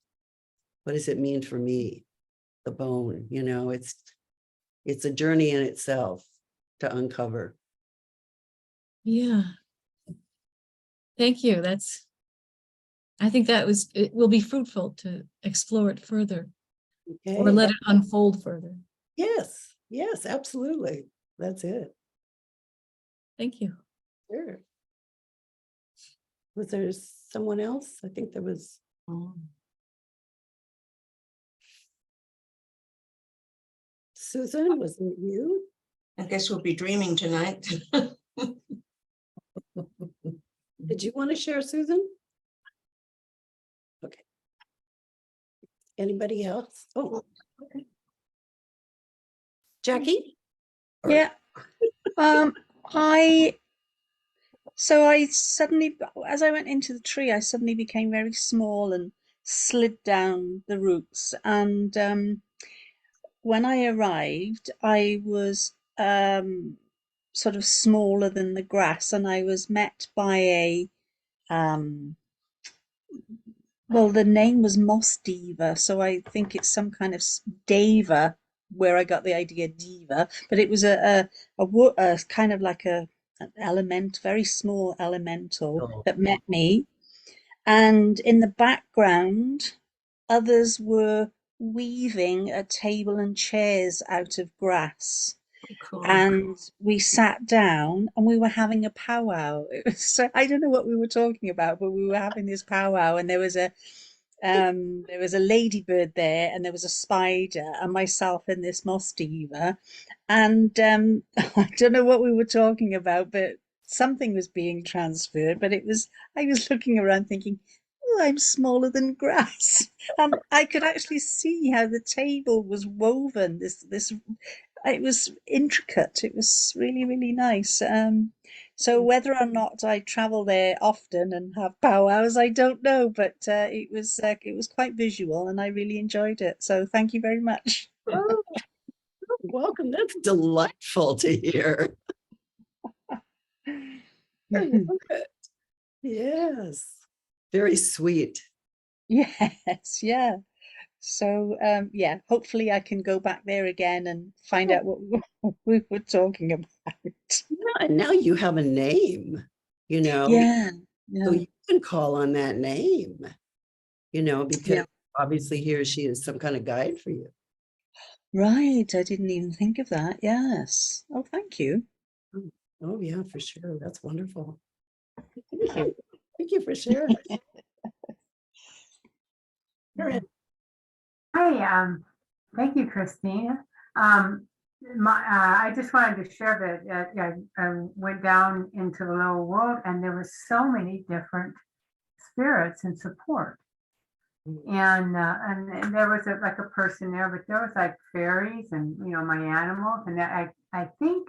[SPEAKER 1] What does it mean for me? The bone, it's a journey in itself to uncover.
[SPEAKER 6] Yeah. Thank you. I think it will be fruitful to explore it further
[SPEAKER 1] Okay.
[SPEAKER 6] or let it unfold further.
[SPEAKER 1] Yes, absolutely. That's it.
[SPEAKER 6] Thank you.
[SPEAKER 1] Sure. Was there someone else? I think there was. Susan, was it you?
[SPEAKER 3] I guess we'll be dreaming tonight.
[SPEAKER 1] Did you want to share, Susan? Okay. Anybody else? Oh, okay. Jackie? Or-
[SPEAKER 7] Yeah. I suddenly, as I went into the tree, I suddenly became very small and slid down the roots. And when I arrived, I was sort of smaller than the grass, and I was met by a well, the name was Moss Diva, so I think it's some kind of Deva, where I got the idea diva. But it was a kind of like an element, very small elemental
[SPEAKER 1] Oh.
[SPEAKER 7] that met me, and in the background, others were weaving a table and chairs out of grass.
[SPEAKER 2] Cool.
[SPEAKER 7] And we sat down and we were having a powwow. It was so, I don't know what we were talking about, but we were having this powwow, and there was a ladybird there, and there was a spider, and myself and this moss diva. And I don't know what we were talking about, but something was being transferred. But I was looking around thinking, oh, I'm smaller than grass. And I could actually see how the table was woven, this it was intricate. It was really, really nice. So whether or not I travel there often and have powwows, I don't know, but it was quite visual, and I really enjoyed it. So thank you very much.
[SPEAKER 1] Oh, welcome. That's delightful to hear. I love it. Yes. Very sweet.
[SPEAKER 7] Yes, yeah. So yeah, hopefully I can go back there again and find out what we were talking about.
[SPEAKER 1] Yeah, and now you have a name,
[SPEAKER 7] Yeah,
[SPEAKER 1] so
[SPEAKER 7] yeah,
[SPEAKER 1] you can call on that name, because
[SPEAKER 7] yeah.
[SPEAKER 1] obviously he or she is some kind of guide for you.
[SPEAKER 7] Right. I didn't even think of that. Yes. Oh, thank you.
[SPEAKER 1] Oh, yeah, for sure. That's wonderful. Thank you. Thank you for sharing. Karen.
[SPEAKER 5] Hi, thank you, Christine. I just wanted to share that I went down into the lower world, and there were so many different spirits and support. And there was like a person there, but there was like fairies and my animals, and I think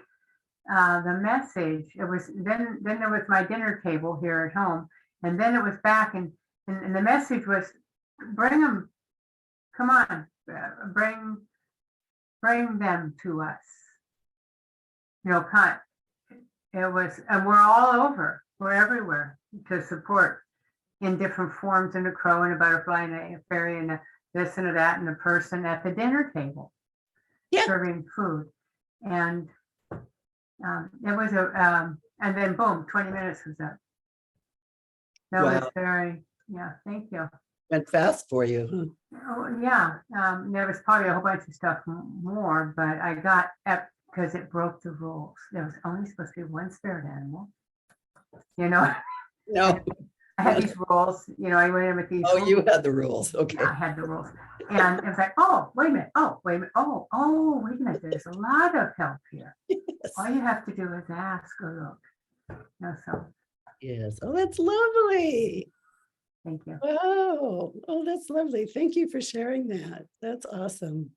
[SPEAKER 5] the message, it was then there was my dinner table here at home, and then it was back, and the message was, bring them, come on, bring them to us. It was, and we're everywhere to support in different forms, and a crow and a butterfly and a fairy and a this and a that and a person at the dinner table, serving food. And it was and then boom, 20 minutes was up. That was very, thank you.
[SPEAKER 1] Went fast for you.
[SPEAKER 5] Oh, yeah. There was probably a whole bunch of stuff more, but I got up because it broke the rules. There was only supposed to be one spirit animal.
[SPEAKER 1] No.
[SPEAKER 5] I had these rules, I went in with these.
[SPEAKER 1] Oh,
[SPEAKER 5] rules.
[SPEAKER 1] you had the rules. Okay.
[SPEAKER 5] I had the rules. And it was like, oh, wait a minute. Oh, wait a minute. Oh, wait a minute. There's a lot of help here.
[SPEAKER 1] Yes.
[SPEAKER 5] All you have to do is ask or look. So
[SPEAKER 1] Yes. Oh, that's lovely.
[SPEAKER 5] thank you.
[SPEAKER 1] Wow. Oh, that's lovely. Thank you for sharing that. That's awesome.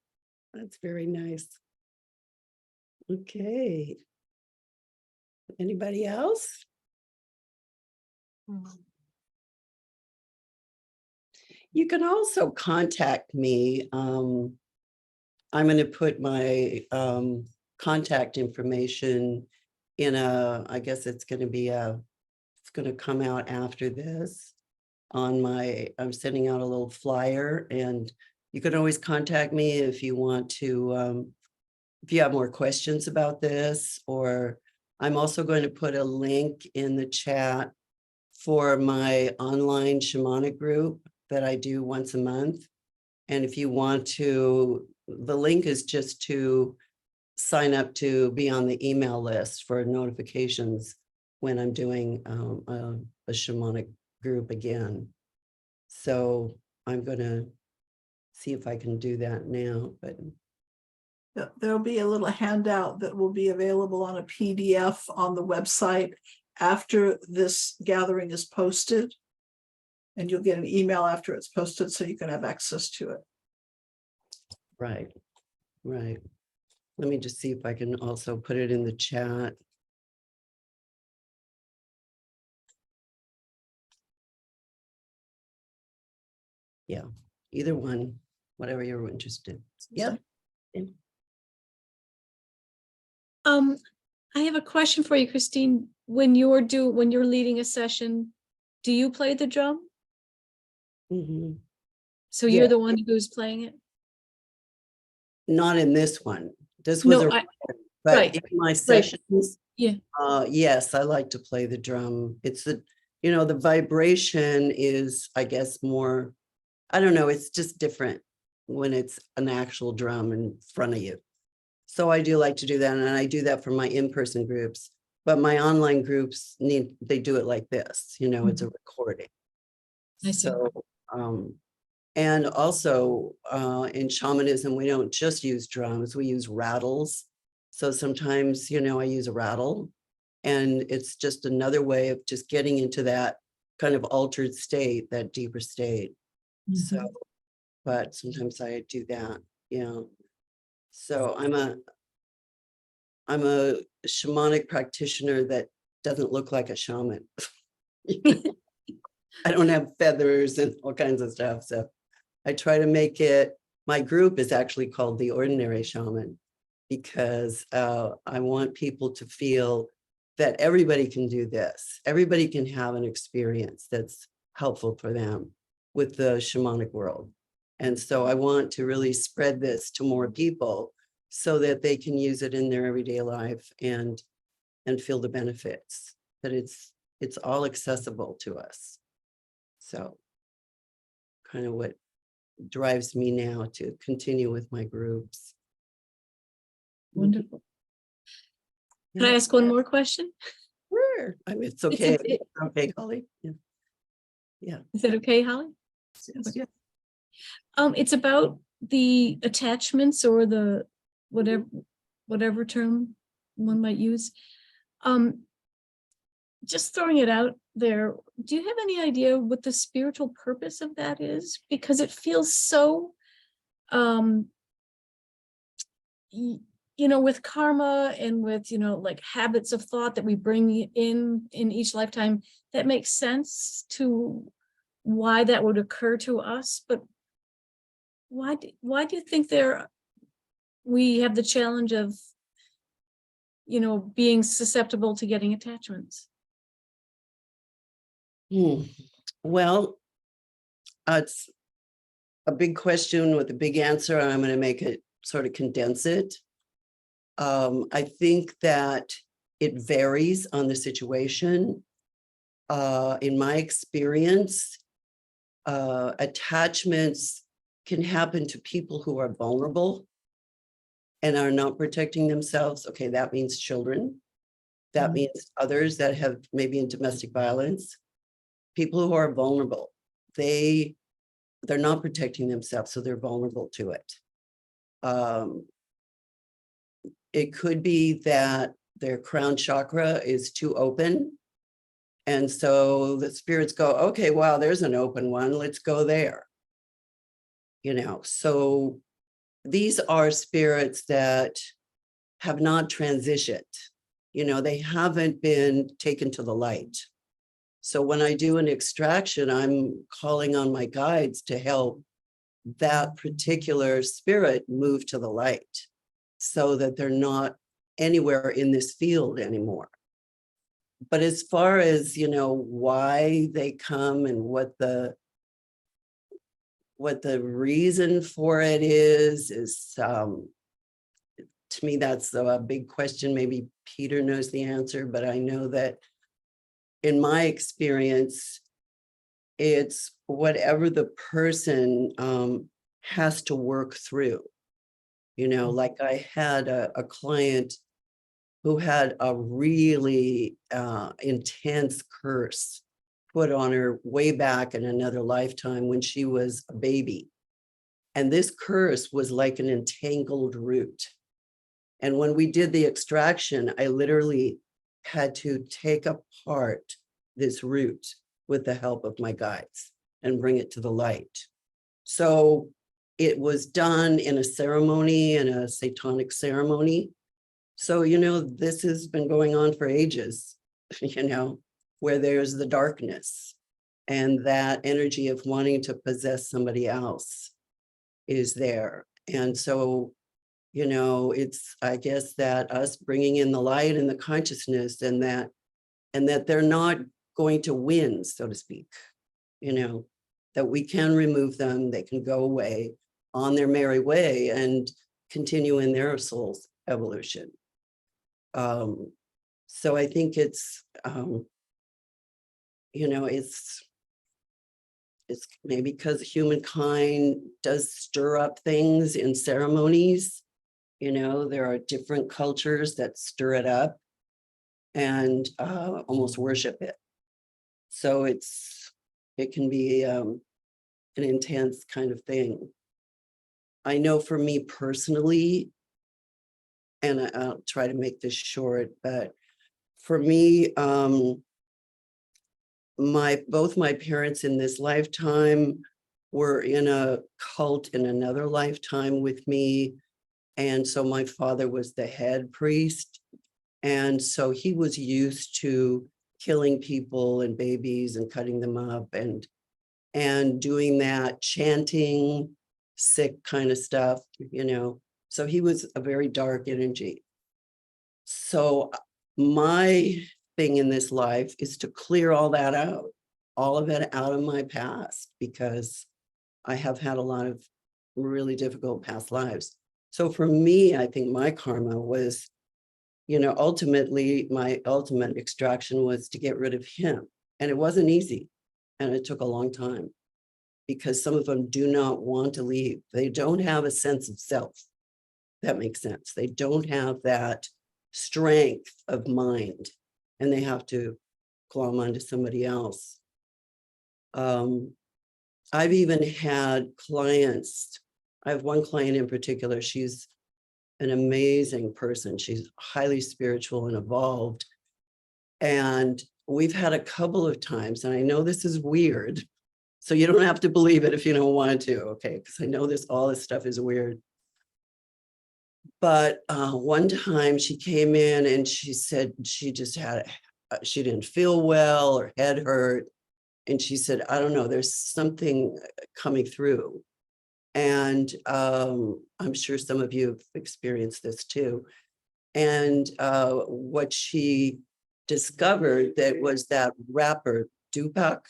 [SPEAKER 1] That's very nice. Okay. Anybody else? You can also contact me. I'm going to put my contact information in I guess it's going to come out after this I'm sending out a little flyer, and you can always contact me if you want to, if you have more questions about this, or I'm also going to put a link in the chat for my online shamanic group that I do once a month. And if you want to, the link is just to sign up to be on the email list for notifications when I'm doing a shamanic group again. So I'm going to see if I can do that now, but
[SPEAKER 2] There'll be a little handout that will be available on a PDF on the website after this gathering is posted. And you'll get an email after it's posted, so you can have access to it.
[SPEAKER 1] right. Let me just see if I can also put it in the chat. Yeah, either one, whatever you're interested. Yep.
[SPEAKER 6] I have a question for you, Christine. When you're leading a session, do you play the drum?
[SPEAKER 1] Mhm.
[SPEAKER 6] So
[SPEAKER 1] Yeah.
[SPEAKER 6] you're the one who's playing it?
[SPEAKER 1] Not in this one. This was
[SPEAKER 6] No,
[SPEAKER 1] a,
[SPEAKER 6] I,
[SPEAKER 1] but
[SPEAKER 6] right,
[SPEAKER 1] in my sessions,
[SPEAKER 6] yeah.
[SPEAKER 1] yes, I like to play the drum. It's the, the vibration is, I guess, more, I don't know, it's just different when it's an actual drum in front of you. So I do like to do that, and I do that for my in-person groups. But my online groups they do it like this, it's a recording.
[SPEAKER 6] I see.
[SPEAKER 1] So, and also in shamanism, we don't just use drums, we use rattles. So sometimes, I use a rattle, and it's just another way of just getting into that kind of altered state, that deeper state. So, but sometimes I do that, So I'm a shamanic practitioner that doesn't look like a shaman. I don't have feathers and all kinds of stuff. So I try to make it, my group is actually called the Ordinary Shaman, because I want people to feel that everybody can do this. Everybody can have an experience that's helpful for them with the shamanic world. And so I want to really spread this to more people so that they can use it in their everyday life and feel the benefits, that it's all accessible to us. So kind of what drives me now to continue with my groups.
[SPEAKER 6] Wonderful. Can I ask one more question?
[SPEAKER 1] Sure. I mean, it's okay. Okay, Holly. Yeah. Yeah.
[SPEAKER 6] Is that okay, Holly?
[SPEAKER 1] Yeah.
[SPEAKER 6] It's about the attachments, or the whatever term one might use. Just throwing it out there, do you have any idea what the spiritual purpose of that is? Because it feels so, with karma and with, like habits of thought that we bring in each lifetime, that makes sense to why that would occur to us. But why do you think we have the challenge of, being susceptible to getting attachments?
[SPEAKER 1] Well, it's a big question with a big answer, and I'm going to make it sort of condense it. I think that it varies on the situation. In my experience, attachments can happen to people who are vulnerable and are not protecting themselves. Okay, that means children. That means others that have maybe in domestic violence. People who are vulnerable, they're not protecting themselves, so they're vulnerable to it. It could be that their crown chakra is too open. And so the spirits go, okay, wow, there's an open one. Let's go there. So these are spirits that have not transitioned. They haven't been taken to the light. So when I do an extraction, I'm calling on my guides to help that particular spirit move to the light so that they're not anywhere in this field anymore. But as far as, why they come and what the reason for it is to me, that's a big question. Maybe Peter knows the answer, but I know that in my experience, it's whatever the person has to work through. Like I had a client who had a really intense curse put on her way back in another lifetime when she was a baby. And this curse was like an entangled root. And when we did the extraction, I literally had to take apart this root with the help of my guides and bring it to the light. So it was done in a ceremony, in a satanic ceremony. So, this has been going on for ages, where there's the darkness and that energy of wanting to possess somebody else is there. And so You know, it's, I guess that us bringing in the light and the consciousness, and that they're not going to win, so to speak, you know, that we can remove them, they can go away on their merry way and continue in their soul's evolution. So I think it's, you know, it's maybe because humankind does stir up things in ceremonies. You know, there are different cultures that stir it up and almost worship it. So it can be an intense kind of thing. I know for me personally, and I'll try to make this short, but for me, both my parents in this lifetime were in a cult in another lifetime with me. And so my father was the head priest. And so he was used to killing people and babies and cutting them up and doing that, chanting, sick kind of stuff, you know. So he was a very dark energy. So my thing in this life is to clear all that out, all of it out of my past, because I have had a lot of really difficult past lives. So for me, I think my karma was, you know, ultimately, my ultimate extraction was to get rid of him. And it wasn't easy. And it took a long time because some of them do not want to leave. They don't have a sense of self. That makes sense. They don't have that strength of mind, and they have to glom onto somebody else. I've even had clients. I have one client in particular. She's an amazing person. She's highly spiritual and evolved. And we've had a couple of times, and I know this is weird, so you don't have to believe it if you don't want to, okay? Because I know all this stuff is weird. But one time she came in and she said she just she didn't feel well, her head hurt. And she said, I don't know, there's something coming through. And I'm sure some of you have experienced this too. And what she discovered that was that rapper, Tupac,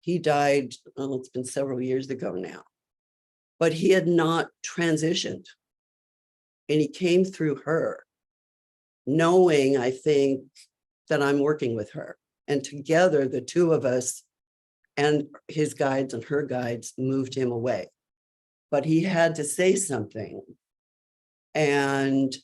[SPEAKER 1] he died, well, it's been several years ago now, but he had not transitioned. And he came through her, knowing, I think, that I'm working with her. And together, the two of us and his guides and her guides moved him away. But he had to say something. And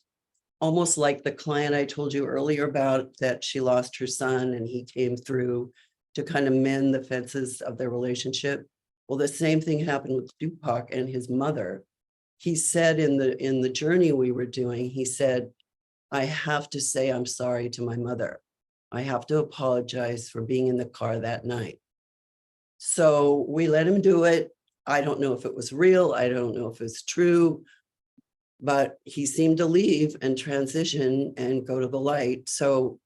[SPEAKER 1] almost like the client I told you earlier about, that she lost her son and he came through to kind of mend the fences of their relationship. Well, the same thing happened with Tupac and his mother. He said in the journey we were doing, he said, I have to say I'm sorry to my mother. I have to apologize for being in the car that night. So we let him do it. I don't know if it was real. I don't know if it's true, but he seemed to leave and transition and go to the light. So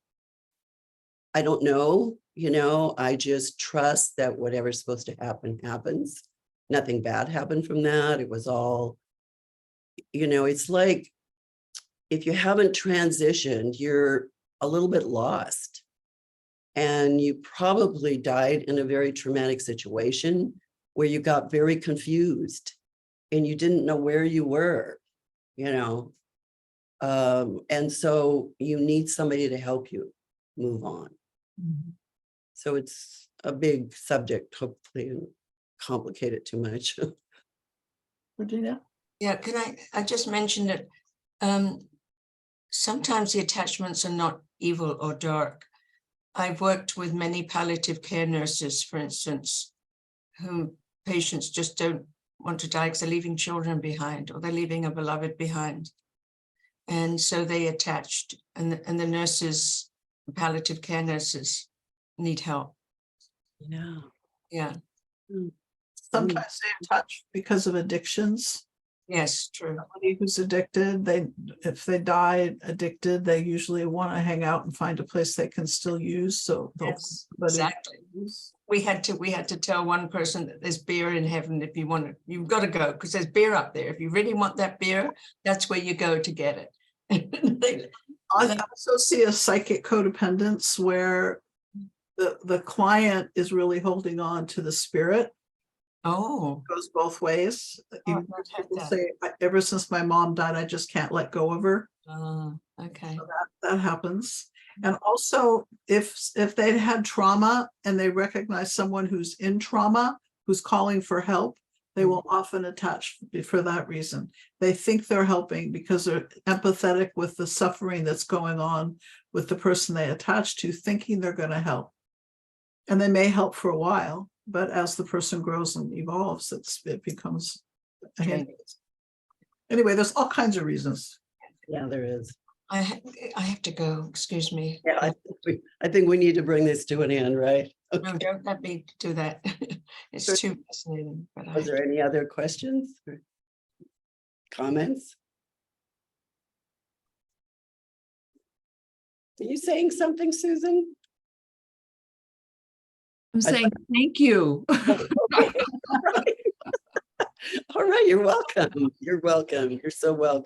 [SPEAKER 1] I don't know, you know, I just trust that whatever's supposed to happen happens. Nothing bad happened from that. It was all, you know, it's like, if you haven't transitioned, you're a little bit lost. And you probably died in a very traumatic situation where you got very confused and you didn't know where you were, you know. And so you need somebody to help you move on.
[SPEAKER 2] Mhm.
[SPEAKER 1] So it's a big subject, hopefully, and complicate it too much.
[SPEAKER 2] Virginia?
[SPEAKER 3] Yeah, I just mentioned that sometimes the attachments are not evil or dark. I've worked with many palliative care nurses, for instance, whom patients just don't want to die because they're leaving children behind or they're leaving a beloved behind. And so they attached, and the nurses, palliative care nurses, need help.
[SPEAKER 1] Yeah.
[SPEAKER 3] Yeah.
[SPEAKER 2] Sometimes they attach because of addictions.
[SPEAKER 3] Yes, true.
[SPEAKER 2] Somebody who's addicted, if they die addicted, they usually want to hang out and find a place they can still use. So they'll
[SPEAKER 3] Yes,
[SPEAKER 2] but
[SPEAKER 3] exactly. we had to tell one person that there's beer in heaven if you want it. You've got to go because there's beer up there. If you really want that beer, that's where you go to get it.
[SPEAKER 2] I also see a psychic codependence where the client is really holding on to the spirit.
[SPEAKER 3] Oh,
[SPEAKER 2] Goes both ways.
[SPEAKER 3] I've not had
[SPEAKER 2] People
[SPEAKER 3] that.
[SPEAKER 2] say, ever since my mom died, I just can't let go of her.
[SPEAKER 3] Okay.
[SPEAKER 2] That happens. And also if they'd had trauma and they recognize someone who's in trauma, who's calling for help, they will often attach for that reason. They think they're helping because they're empathetic with the suffering that's going on with the person they attach to, thinking they're going to help. And they may help for a while, but as the person grows and evolves, it becomes a hindrance. Anyway, there's all kinds of reasons.
[SPEAKER 1] Yeah, there is.
[SPEAKER 3] I have to go. Excuse me.
[SPEAKER 1] Yeah, I think we need to bring this to an end, right?
[SPEAKER 3] No, don't let me do that. It's
[SPEAKER 1] Sure.
[SPEAKER 3] too fascinating. But
[SPEAKER 1] Was there any other questions or comments? Are you saying something, Susan?
[SPEAKER 4] I'm saying thank you.
[SPEAKER 1] All right, you're welcome. You're welcome. You're so welcome.